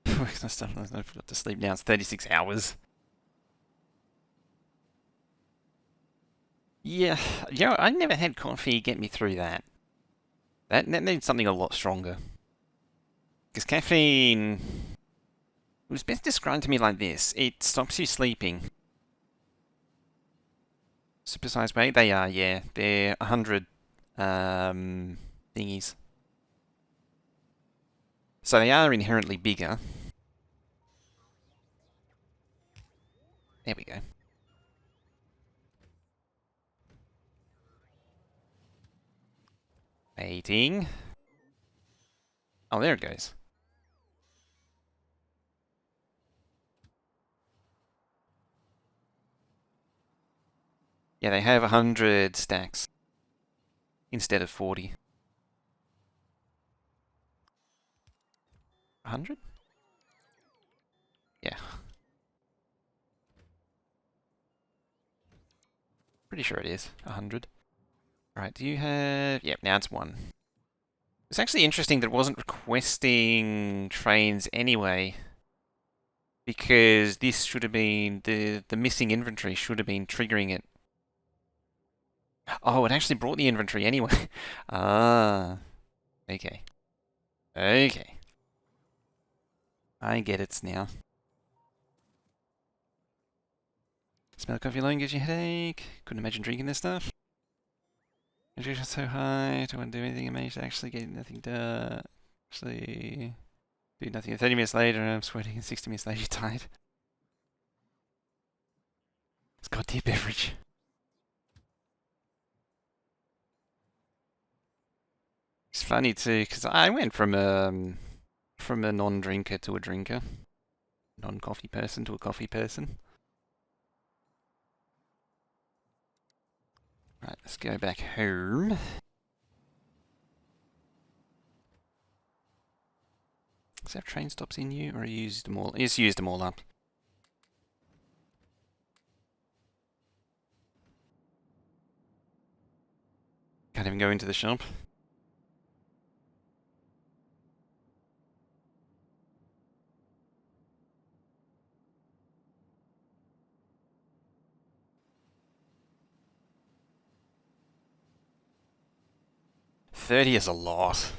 I've got to sleep now. It's 36 hours. Yeah, I never had coffee get me through that. That needs something a lot stronger. Because caffeine... It was best described to me like this. It stops you sleeping. Supersized weight? They are, yeah. They're 100 thingies. So they are inherently bigger. There we go. Waiting. Oh, there it goes. Yeah, they have 100 stacks instead of 40. 100? Yeah. Pretty sure it is 100. Right, do you have... Yep, now it's 1. It's actually interesting that it wasn't requesting trains anyway. Because this should have been... The missing inventory should have been triggering it. Oh, it actually brought the inventory anyway. Ah. Okay. Okay. I get it now. Smell coffee alone gives you a headache. Couldn't imagine drinking this stuff. Nutrition's so high, don't want to do anything amazing. Actually get nothing done. Actually do nothing. 30 minutes later, I'm sweating, and 60 minutes later, you're tired. It's got deep beverage. It's funny too, because I went from a non-drinker to a drinker. Non-coffee person to a coffee person. Right, let's go back home. Does that train stops in you, or you used them all? It's used them all up. Can't even go into the shop. $30 is a lot.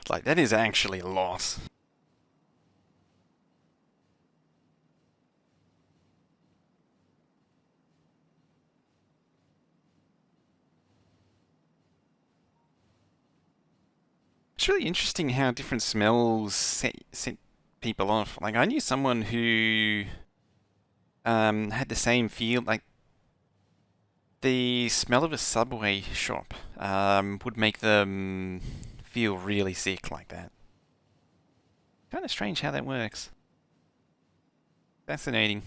Like, that is actually a lot. It's really interesting how different smells set people off. Like, I knew someone who had the same feel, like, the smell of a Subway shop would make them feel really sick like that. Kind of strange how that works. Fascinating.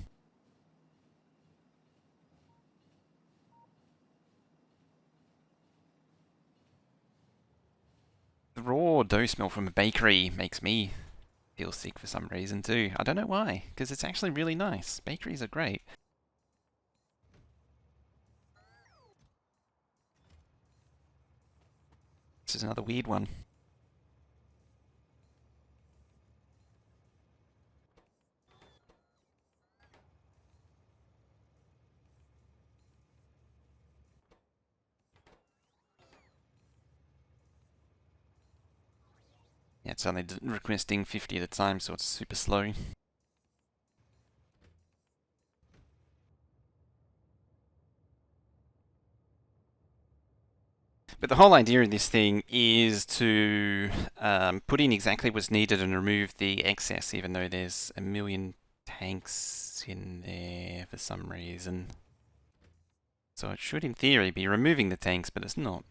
The raw dough smell from a bakery makes me feel sick for some reason too. I don't know why, because it's actually really nice. Bakeries are great. which is another weird one. Yeah, it's only requesting 50 at a time, so it's super slow. But the whole idea of this thing is to put in exactly what's needed and remove the excess, even though there's a million tanks in there for some reason. So it should, in theory, be removing the tanks, but it's not.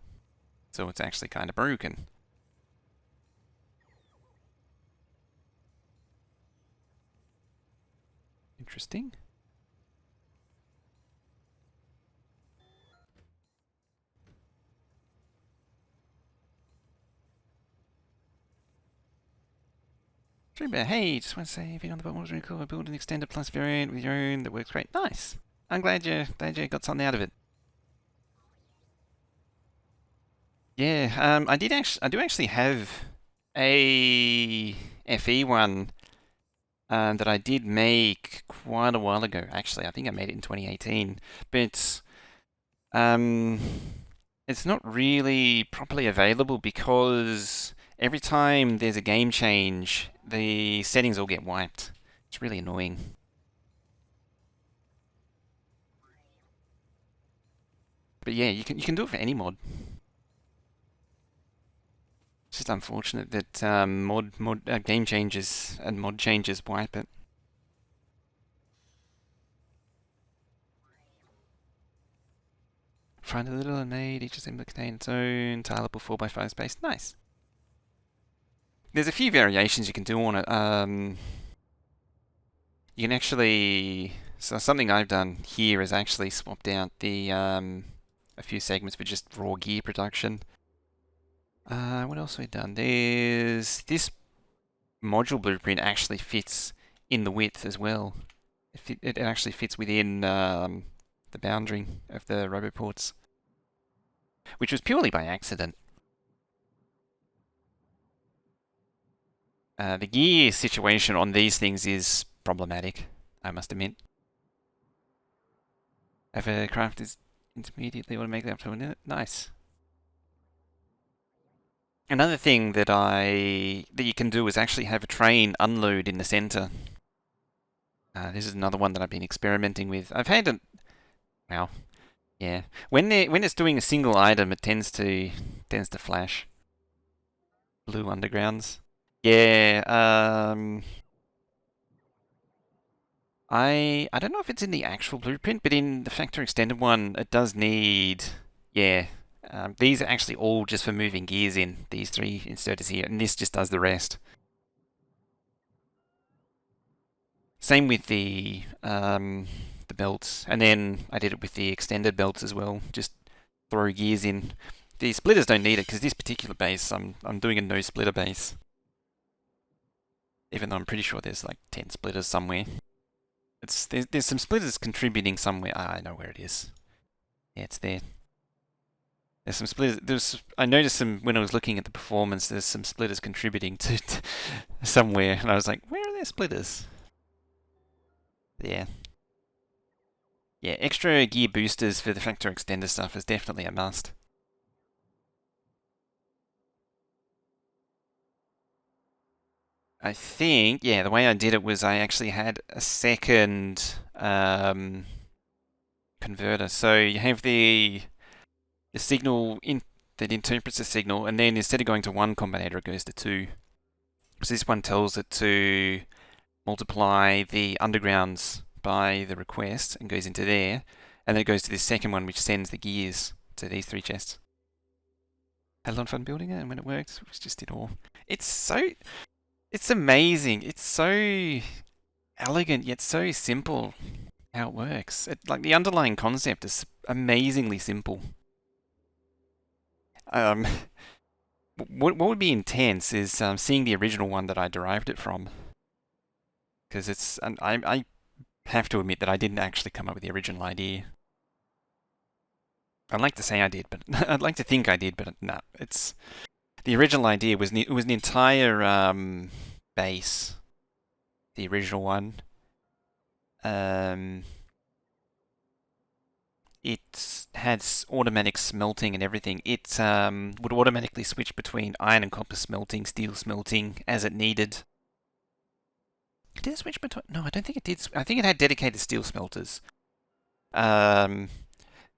So it's actually kind of broken. Interesting. But hey, just want to say, if you're on the bottom, was really cool. I built an extended plus variant with your own that works great. Nice. I'm glad you got something out of it. Yeah, I do actually have a FE one that I did make quite a while ago. Actually, I think I made it in 2018, but um, it's not really properly available because every time there's a game change, the settings all get wiped. It's really annoying. But yeah, you can do it for any mod. It's just unfortunate that game changes and mod changes wipe it. Find a little and made each assembly contain its own tileable 4x5 space. Nice. There's a few variations you can do on it. You can actually, so something I've done here is actually swapped out the a few segments for just raw gear production. What else have we done? There's this module blueprint actually fits in the width as well. It actually fits within the boundary of the roboports, which was purely by accident. The gear situation on these things is problematic, I must admit. If a craft is intermediately automatically up to a minute, nice. Another thing that you can do is actually have a train unload in the center. This is another one that I've been experimenting with. I've had a well, yeah. When it's doing a single item, it tends to flash. Blue undergrounds. Yeah. I don't know if it's in the actual blueprint, but in the Factorio extended one, it does need, yeah. These are actually all just for moving gears in, these three inserters here, and this just does the rest. Same with the belts, and then I did it with the extended belts as well, just throw gears in. The splitters don't need it, because this particular base, I'm doing a no splitter base. Even though I'm pretty sure there's like 10 splitters somewhere. There's some splitters contributing somewhere. I know where it is. Yeah, it's there. There's some splitters. I noticed some when I was looking at the performance. There's some splitters contributing to somewhere, and I was like, "Where are their splitters?" Yeah, yeah. Extra gear boosters for the Factor Extender stuff is definitely a must. I think, yeah, the way I did it was I actually had a second converter. So you have the signal that interprets the signal, and then instead of going to one combinator, it goes to two. So this one tells it to multiply the undergrounds by the request and goes into there, and then it goes to this second one which sends the gears to these three chests. Had a lot of fun building it, and when it worked, it was just it all. It's amazing. It's so elegant yet so simple how it works. Like the underlying concept is amazingly simple. Um, what would be intense is seeing the original one that I derived it from, because I have to admit that I didn't actually come up with the original idea. I'd like to say I did, but I'd like to think I did, but no, it's The original idea was it was an entire base, the original one. Um, it had automatic smelting and everything. It would automatically switch between iron and copper smelting, steel smelting as it needed. Did it switch between? No, I don't think it did. I think it had dedicated steel smelters. Um,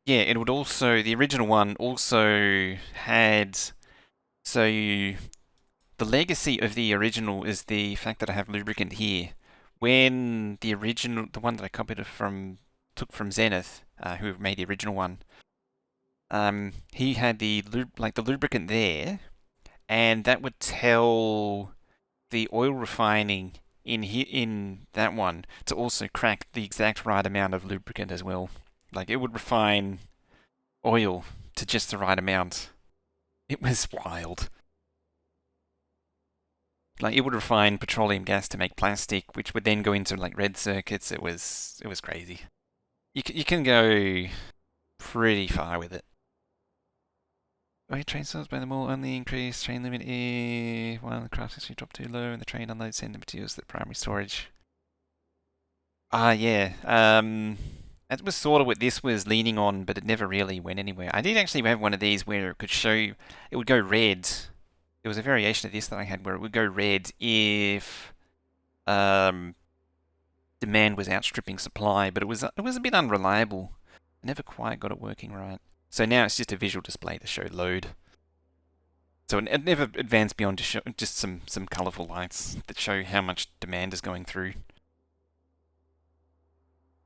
yeah, it would also, the original one also had, so the legacy of the original is the fact that I have lubricant here. When the original, the one that I copied it from, took from Zenith, who made the original one, he had the the lubricant there, and that would tell the oil refining in that one to also crack the exact right amount of lubricant as well. Like it would refine oil to just the right amount. It was wild. Like it would refine petroleum gas to make plastic, which would then go into like red circuits. It was crazy. You can go pretty far with it. Right, train stops by the mall only increase train limit if one of the craft history drop too low and the train unloads send the materials to the primary storage. Ah, yeah. That was sort of what this was leaning on, but it never really went anywhere. I did actually have one of these where it could show it would go red. There was a variation of this that I had where it would go red if um, demand was outstripping supply, but it was a bit unreliable. I never quite got it working right. So now it's just a visual display to show load. So it never advanced beyond just some colourful lights that show how much demand is going through.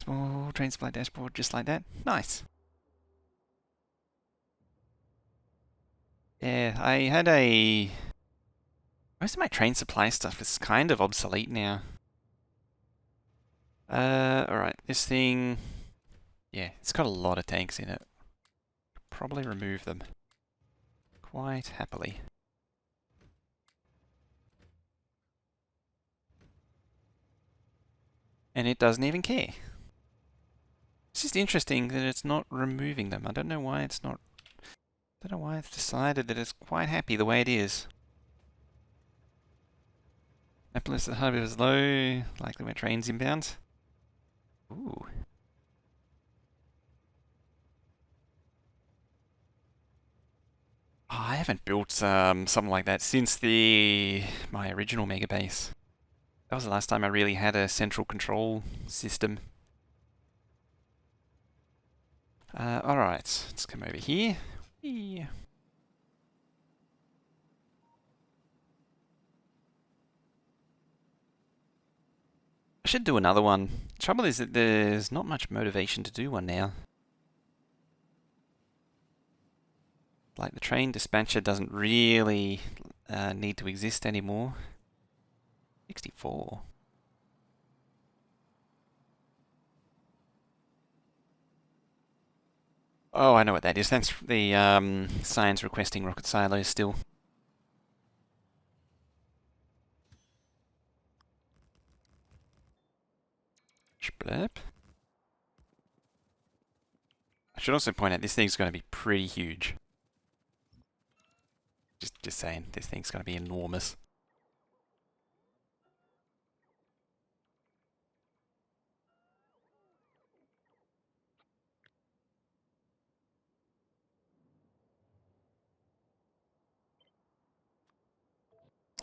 Small train supply dashboard, just like that. Nice. Yeah, I had a... Most of my train supply stuff is kind of obsolete now. Alright, this thing... Yeah, it's got a lot of tanks in it. Probably remove them. Quite happily. And it doesn't even care. It's just interesting that it's not removing them. I don't know why it's not... I don't know why it's decided that it's quite happy the way it is. Happiness at hub is low, likely when trains inbound. Ooh. Oh, I haven't built something like that since my original Megabase. That was the last time I really had a central control system. Alright, let's come over here. Yeah. I should do another one. Trouble is that there's not much motivation to do one now. Like the train dispatcher doesn't really need to exist anymore. 64. Oh, I know what that is. That's the science requesting rocket silos still. Splurp. I should also point out this thing's going to be pretty huge. Just saying, this thing's going to be enormous.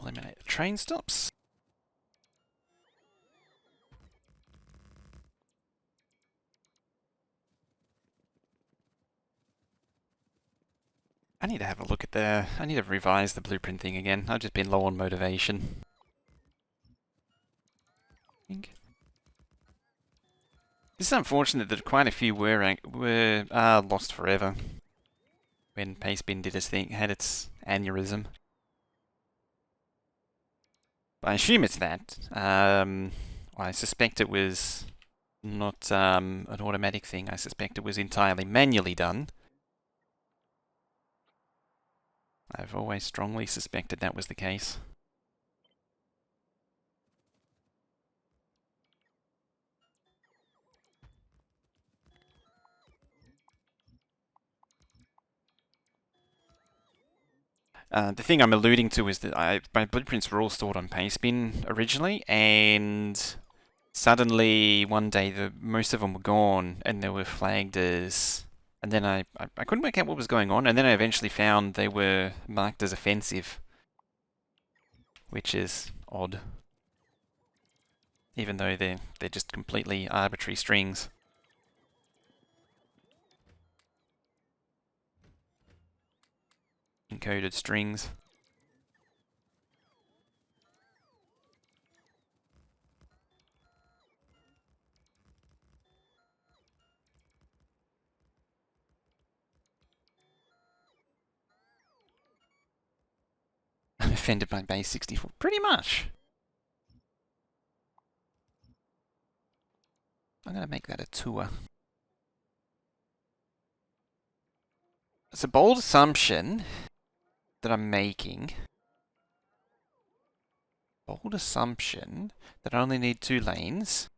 Eliminate the train stops. I need to have a look at I need to revise the blueprint thing again. I've just been low on motivation. This is unfortunate that quite a few were lost forever when Pastebin did its thing, had its aneurysm. I assume it's that. I suspect it was not an automatic thing. I suspect it was entirely manually done. I've always strongly suspected that was the case.
The thing I'm alluding to is that my blueprints were all stored on Pastebin originally, and suddenly one day most of them were gone, and they were flagged as. And then I couldn't work out what was going on, and then I eventually found they were marked as offensive, which is odd, even though they're just completely arbitrary strings. Encoded strings. I'm offended by base 64. Pretty much. I'm going to make that a tour. It's a bold assumption that I'm making. Bold assumption that I only need 2 lanes.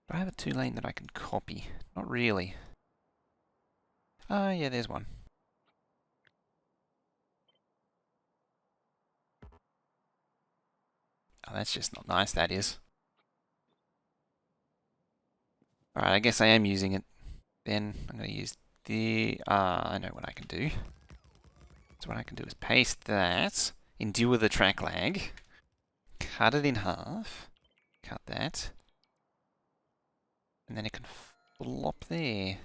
Do I have a 2-lane that I can copy? Not really. Oh, yeah, there's one. Oh, that's just not nice, that is. Alright, I guess I am using it. Then I'm going to use the... I know what I can do. So what I can do is paste that, endure the track lag, cut it in half, cut that, and then it can flop there.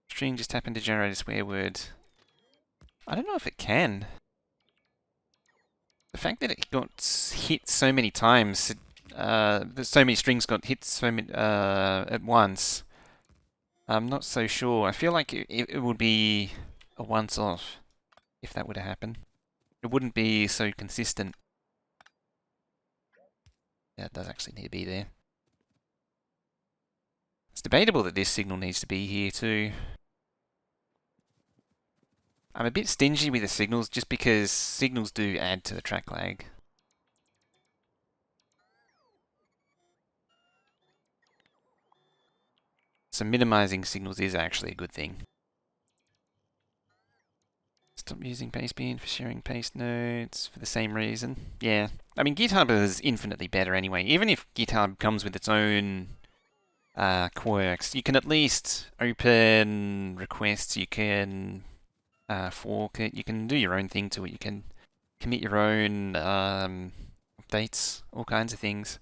String just happened to generate a swear word. I don't know if it can. The fact that it got hit so many times, so many strings got hit so many at once. I'm not so sure. I feel like it would be a once-off if that were to happen. It wouldn't be so consistent. Yeah, it does actually need to be there. It's debatable that this signal needs to be here too. I'm a bit stingy with the signals just because signals do add to the track lag. So minimizing signals is actually a good thing. Stop using Pastebin for sharing paste notes for the same reason. Yeah, I mean GitHub is infinitely better anyway. Even if GitHub comes with its own quirks, you can at least open requests, you can fork it, you can do your own thing to it, you can commit your own updates, all kinds of things.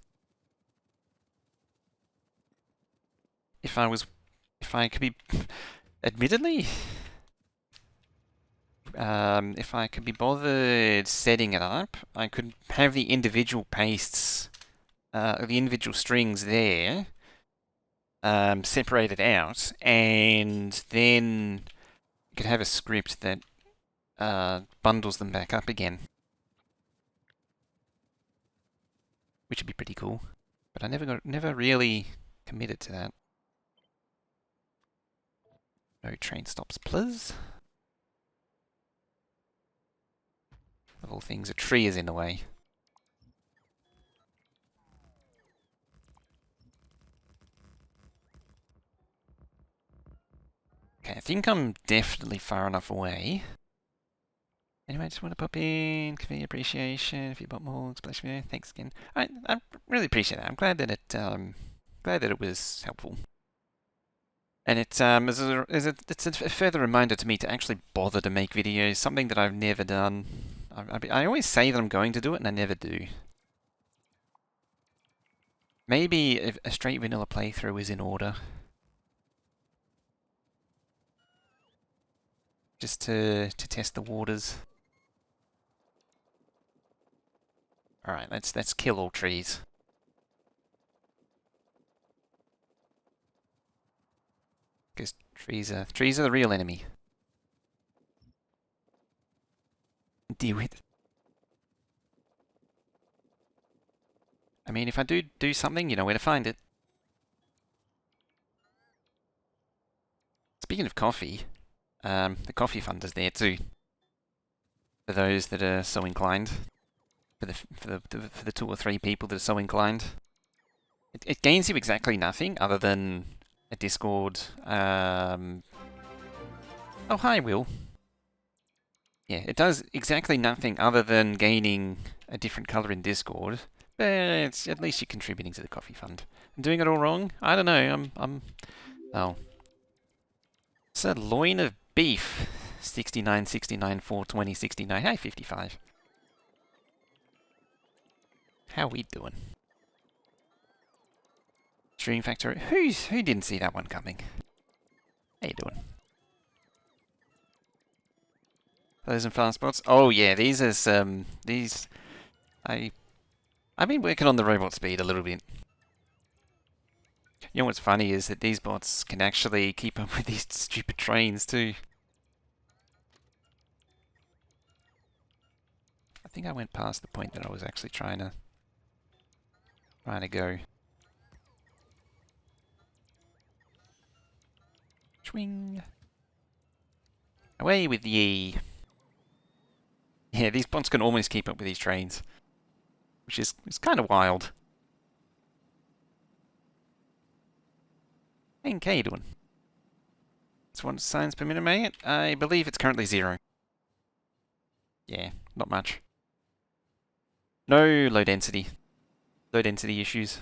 If I could be, admittedly, if I could be bothered setting it up, I could have the individual pastes, the individual strings there, separated out, and then you could have a script that bundles them back up again, which would be pretty cool. But I never really committed to that. No train stops, please. Of all things, a tree is in the way. Okay, I think I'm definitely far enough away. Anyway, I just want to pop in, convey appreciation. If you bought more, splash me. Thanks again. I really appreciate that. I'm glad that it was helpful. And it's a further reminder to me to actually bother to make videos, something that I've never done. I always say that I'm going to do it, and I never do. Maybe if a straight vanilla playthrough is in order. Just to test the waters. Alright, let's kill all trees. Because trees are the real enemy. Deal with it. I mean, if I do something, you know where to find it. Speaking of coffee, the coffee fund is there too. For those that are so inclined. For the 2 or 3 people that are so inclined. It gains you exactly nothing other than a Discord Oh, hi, Will. Yeah, it does exactly nothing other than gaining a different colour in Discord, but it's, at least you're contributing to the coffee fund. I'm doing it all wrong? I don't know. Oh. It's a loin of beef. 69, 69, 420, 69. Hey, 55. How we doing? Stream Factorio. Who didn't see that one coming? How you doing? Those and fast spots? Oh yeah, these are some these I've been working on the robot speed a little bit. You know what's funny is that these bots can actually keep up with these stupid trains too. I think I went past the point that I was actually trying to go. Swing. Away with ye. Yeah, these bots can almost keep up with these trains, which is kind of wild. Hey, how you doing? It's 1 signs per minute, mate. I believe it's currently 0. Yeah, not much. No low density. Low density issues.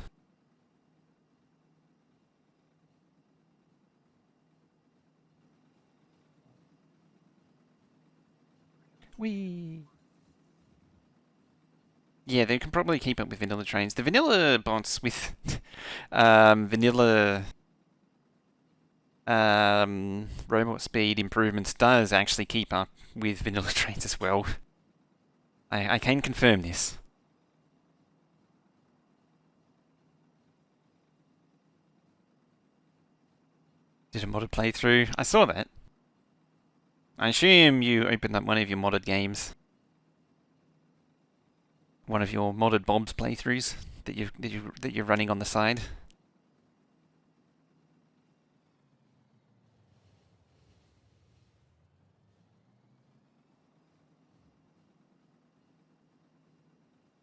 Whee! Yeah, they can probably keep up with vanilla trains. The vanilla bots with vanilla robot speed improvements does actually keep up with vanilla trains as well. I can confirm this. Did a modded playthrough? I saw that. I assume you opened up one of your modded games. One of your modded Bob's playthroughs that you're running on the side.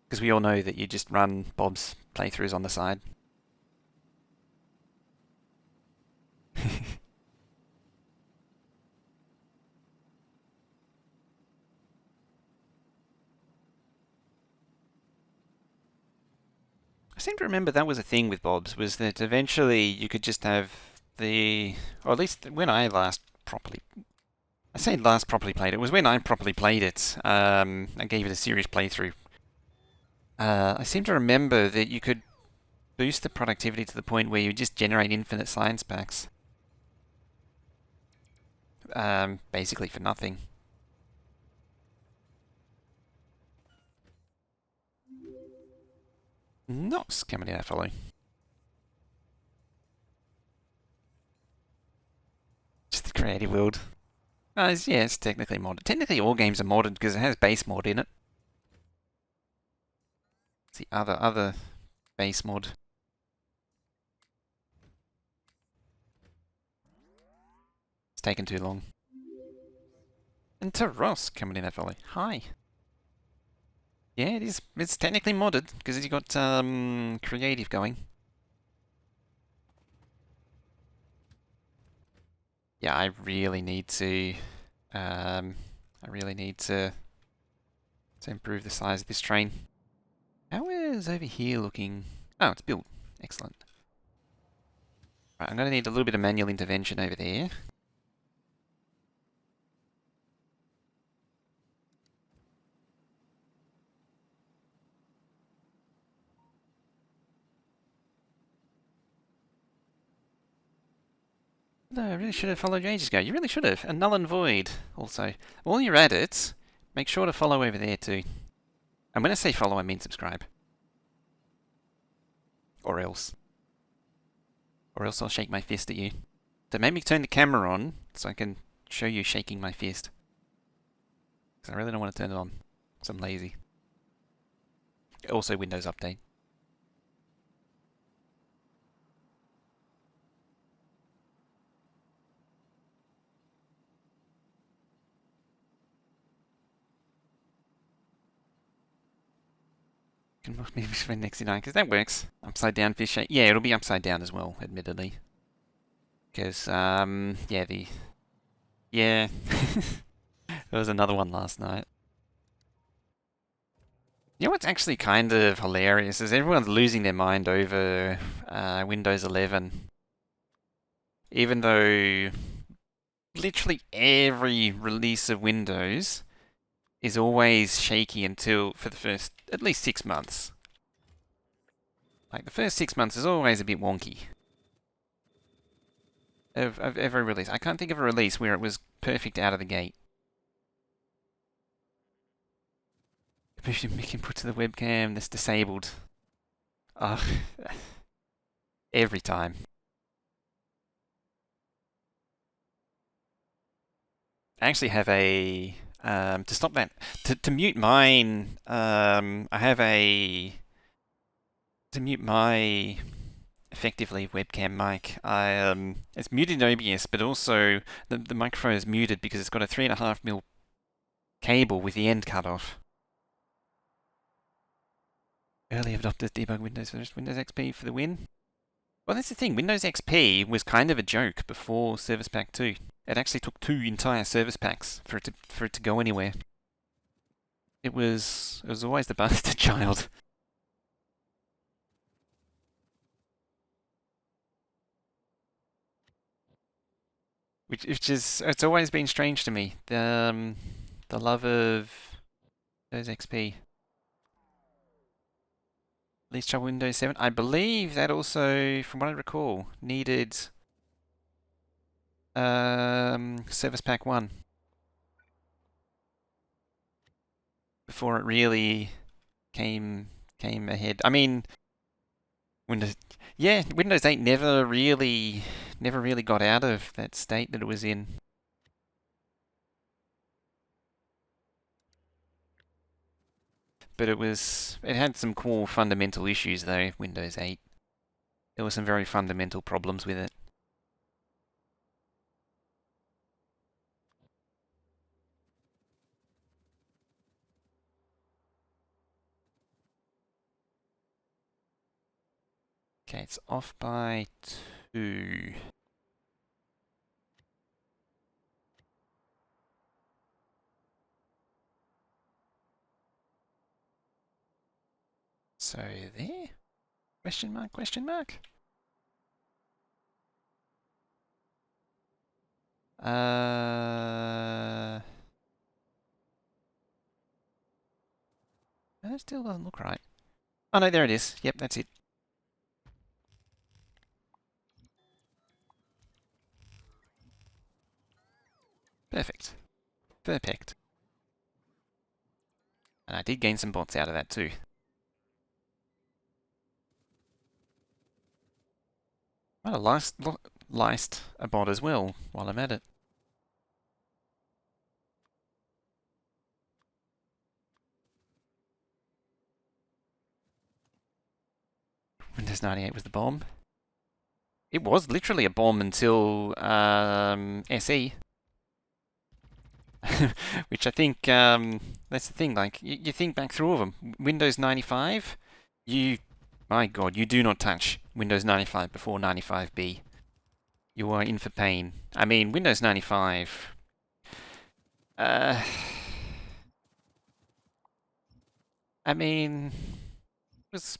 Because we all know that you just run Bob's playthroughs on the side. I seem to remember that was a thing with Bob's, was that eventually you could just have the... Or at least when I last properly... I say last properly played it, was when I properly played it. I gave it a serious playthrough. I seem to remember that you could boost the productivity to the point where you just generate infinite science packs. Basically for nothing. Nox coming in, I follow. Just the creative world. Yeah, it's technically modded. Technically all games are modded because it has base mod in it. It's the other base mod. It's taken too long. And to Ross coming in, that follow. Hi. Yeah, it is. It's technically modded because you got creative going. Yeah, I really need to. To improve the size of this train. How is over here looking? Oh, it's built. Excellent. Right, I'm going to need a little bit of manual intervention over there. No, I really should have followed you ages ago. You really should have. And null and void also. While you're at it, make sure to follow over there too. And when I say follow, I mean subscribe. Or else. Or else I'll shake my fist at you. So make me turn the camera on so I can show you shaking my fist. Because I really don't want to turn it on. Because I'm lazy. Also Windows Update. Can maybe spend next to 9 because that works. Upside down fish shake. Yeah, it'll be upside down as well, admittedly. Because, yeah, Yeah. There was another one last night. You know what's actually kind of hilarious is everyone's losing their mind over Windows 11. Even though literally every release of Windows is always shaky until for the first at least 6 months. Like the first 6 months is always a bit wonky of every release. I can't think of a release where it was perfect out of the gate. Make input to the webcam that's disabled. Ugh. Every time. I actually have a to stop that to mute mine. I have a to mute my effectively webcam mic. It's muted in OBS, but also the microphone is muted because it's got a 3.5mm cable with the end cut off. Early adopters debug Windows first. Windows XP for the win. Well, that's the thing. Windows XP was kind of a joke before Service Pack 2. It actually took 2 entire service packs for it to go anywhere. It was always the bastard child. Which is it's always been strange to me. The love of Windows XP. Least trouble Windows 7. I believe that also, from what I recall, needed Service Pack 1 before it really came ahead. I mean, Windows, yeah, Windows 8 never really got out of that state that it was in. But it had some core fundamental issues though, Windows 8. There were some very fundamental problems with it. Okay, it's off by 2. So there? Question mark, question mark? That still doesn't look right. Oh no, there it is. Yep, that's it. Perfect. Perfect. And I did gain some bots out of that too. Might have liced a bot as well while I'm at it. Windows 98 was the bomb. It was literally a bomb until SE. Which I think, that's the thing, like, you think back through all of them. Windows 95, my god, you do not touch Windows 95 before 95B. You are in for pain. I mean, Windows 95, I mean, was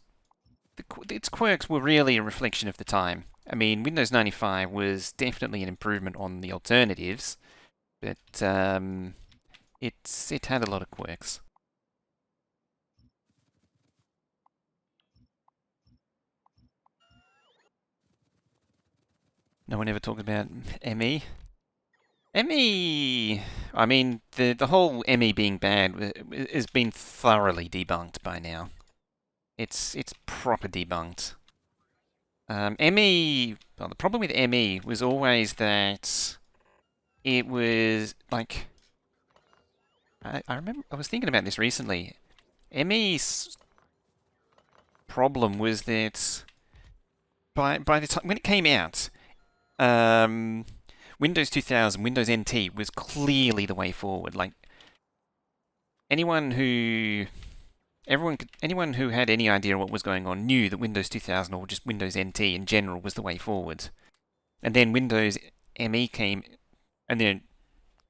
its quirks were really a reflection of the time. I mean, Windows 95 was definitely an improvement on the alternatives, but it had a lot of quirks. No one ever talked about ME. ME, I mean, the whole ME being bad has been thoroughly debunked by now. It's proper debunked. ME, well, the problem with ME was always that it was like, I remember I was thinking about this recently. ME's problem was that by the time when it came out, Windows 2000, Windows NT was clearly the way forward. Like anyone who had any idea what was going on knew that Windows 2000 or just Windows NT in general was the way forward. And then Windows ME came, and then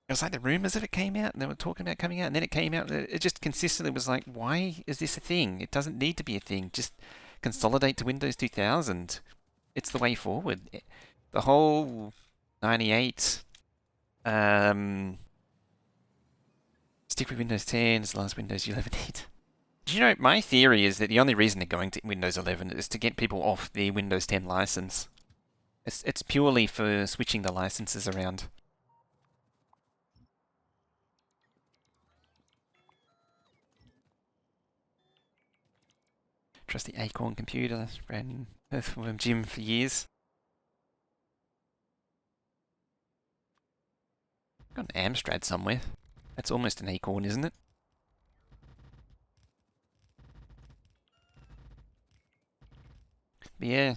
It was like the rumors of it came out, and they were talking about coming out, and then it came out. And it just consistently was like, why is this a thing? It doesn't need to be a thing. Just consolidate to Windows 2000. It's the way forward. The whole 98, stick with Windows 10 as long as Windows 11 did. Do you know, my theory is that the only reason they're going to Windows 11 is to get people off the Windows 10 license. It's purely for switching the licenses around. Trust the Acorn computer. Ran Earthworm Jim for years. Got an Amstrad somewhere. That's almost an Acorn, isn't it? But yeah,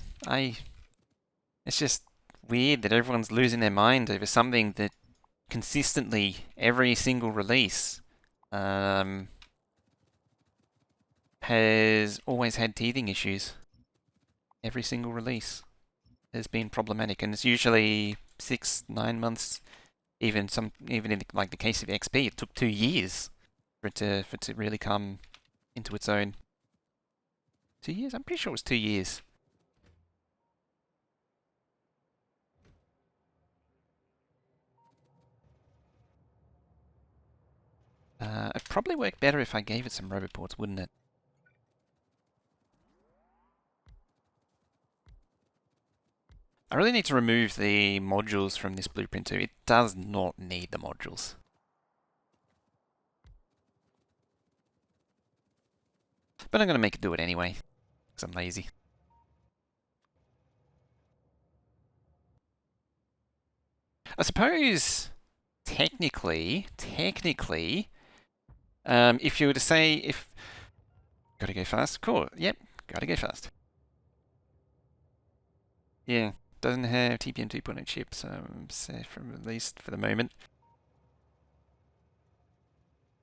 it's just weird that everyone's losing their mind over something that consistently, every single release, has always had teething issues. Every single release has been problematic, and it's usually 6-9 months. Even in like the case of XP, it took 2 years for it to really come into its own. 2 years? I'm pretty sure it was 2 years. It'd probably work better if I gave it some roboports, wouldn't it? I really need to remove the modules from this blueprint too. It does not need the modules. But I'm going to make it do it anyway, because I'm lazy. I suppose, technically, if you were to say, if... Gotta go fast? Cool, yep, gotta go fast. Yeah, doesn't have TPM 2.0 chip, so I'm safe from at least for the moment.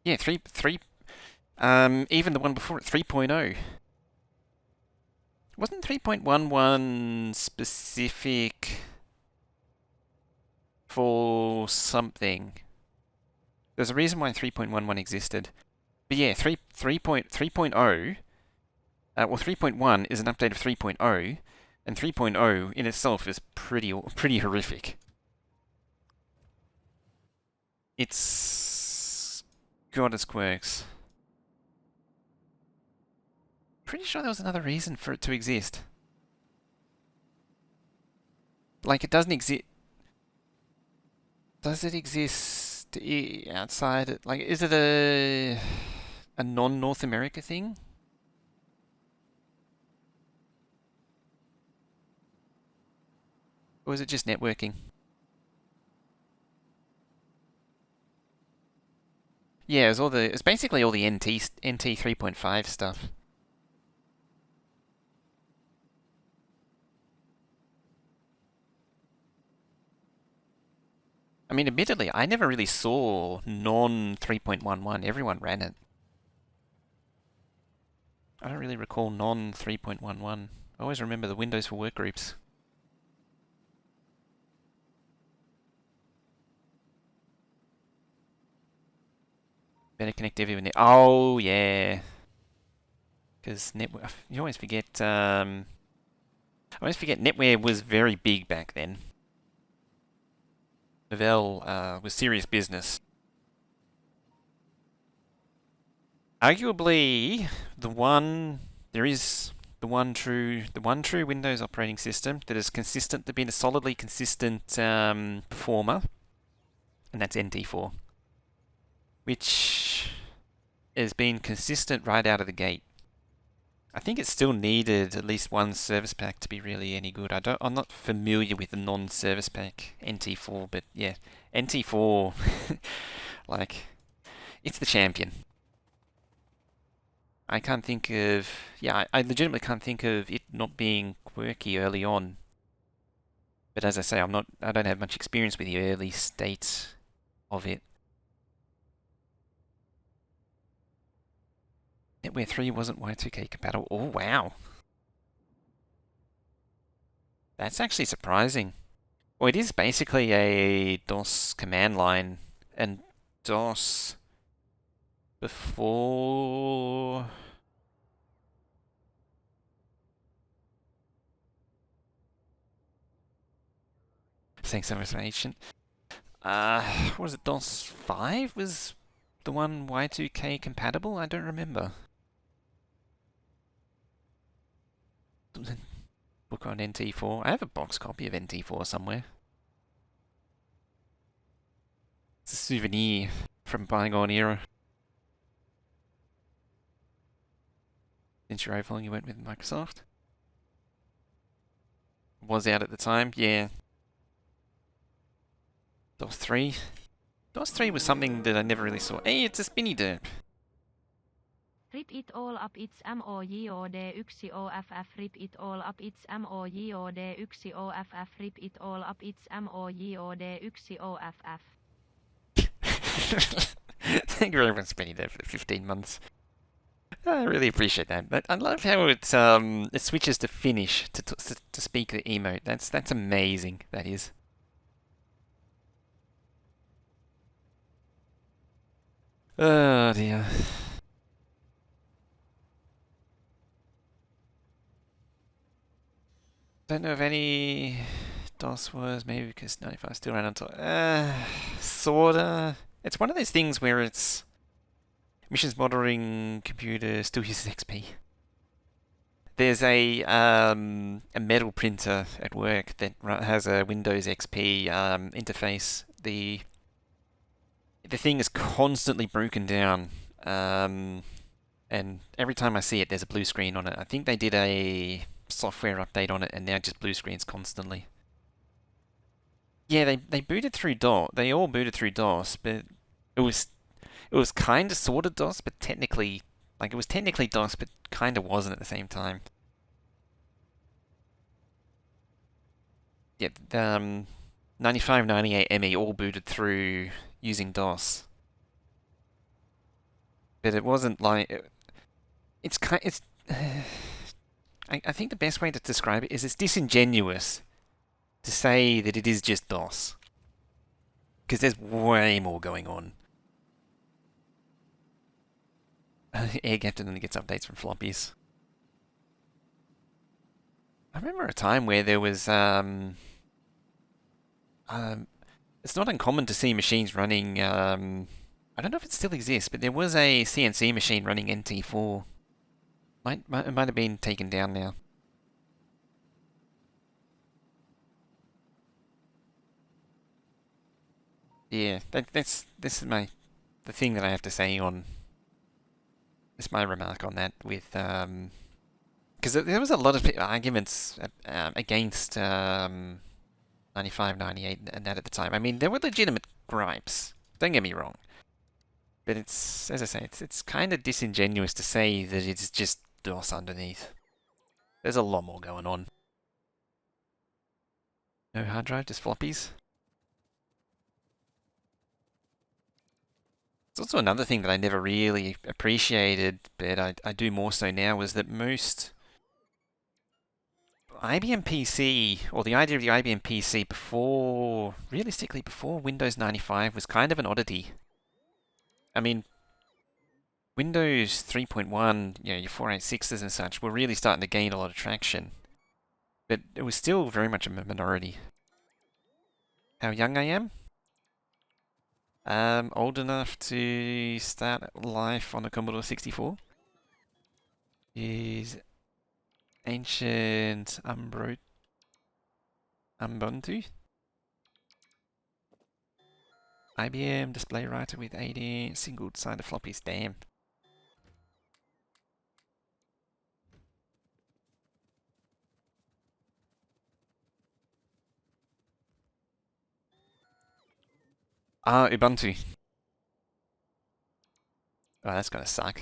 Yeah, even the one before it, 3.0. Wasn't 3.11 specific for something? There's a reason why 3.11 existed. But yeah, 3.0, well 3.1 is an update of 3.0, and 3.0 in itself is pretty horrific. It's got its quirks. Pretty sure there was another reason for it to exist. Like, it doesn't exist. Does it exist outside? Like, is it a non-North America thing? Or is it just networking? Yeah, it's basically all the NT 3.5 stuff. I mean, admittedly, I never really saw non 3.11. Everyone ran it. I don't really recall non 3.11. I always remember the Windows for Workgroups. Better connectivity with oh yeah, because network. You always forget. I always forget NetWare was very big back then. Novell was serious business. Arguably, the one true Windows operating system that has been a solidly consistent performer, and that's NT4, which has been consistent right out of the gate. I think it still needed at least one service pack to be really any good. I'm not familiar with the non-service pack NT4, but yeah, NT4, like, it's the champion. I can't think of, yeah, I legitimately can't think of it not being quirky early on. But as I say, I don't have much experience with the early states of it. NetWare 3 wasn't Y2K compatible. Oh, wow. That's actually surprising. Well, it is basically a DOS command line and DOS before... Thanks so much, ancient. What was it? DOS 5 was the one Y2K compatible? I don't remember. Book on NT4. I have a box copy of NT4 somewhere. It's a souvenir from bygone era. Since you're overlong, you went with Microsoft. Was out at the time, yeah. DOS 3. DOS 3 was something that I never really saw. Hey, it's a spinny derp.
Rip it all up, it's MOJOD10FF. Rip it all up, it's MOJOD10FF. Rip it all up, it's MOJOD10FF.
Thank you very much, Spinny derp, for the 15 months. I really appreciate that. But I love how it switches to Finnish to speak the emote. That's amazing. That is. Oh dear. Don't know if any DOS was, maybe because 95 still ran on top. Sorta. It's one of those things where it's missions modeling computer still uses XP. There's a metal printer at work that has a Windows XP interface. The thing is constantly broken down, and every time I see it, there's a blue screen on it. I think they did a software update on it, and now just blue screens constantly. Yeah, they booted through DOS. They all booted through DOS, but it was kind of sort of DOS, but technically, like it was technically DOS, but kind of wasn't at the same time. Yeah, the 95, 98 ME all booted through using DOS, but it wasn't like it's kind. It's I think the best way to describe it is it's disingenuous to say that it is just DOS, because there's way more going on. Air Captain only gets updates from floppies. I remember a time where there was it's not uncommon to see machines running. I don't know if it still exists, but there was a CNC machine running NT4. It might have been taken down now. Yeah, this is the thing that I have to say on. It's my remark on that with because there was a lot of arguments against 95, 98 and that at the time. I mean, there were legitimate gripes. Don't get me wrong. But it's, as I say, it's kind of disingenuous to say that it's just DOS underneath. There's a lot more going on. No hard drive, just floppies. It's also another thing that I never really appreciated, but I do more so now, was that most IBM PC, or the idea of the IBM PC realistically before Windows 95 was kind of an oddity. I mean, Windows 3.1, you know, your 486s and such, were really starting to gain a lot of traction. But it was still very much a minority. How young I am? Old enough to start life on a Commodore 64. Is ancient Ubuntu. IBM display writer with 80 single-sided floppies. Damn. Ubuntu. Oh, that's gonna suck.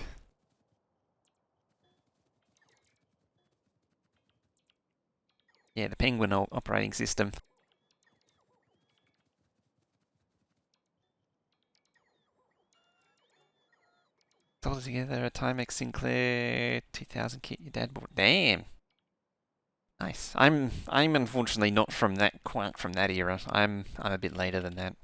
Yeah, the Penguin operating system. Sold together a Timex Sinclair 2000 kit your dad bought. Damn. Nice. I'm unfortunately not from quite from that era. I'm a bit later than that.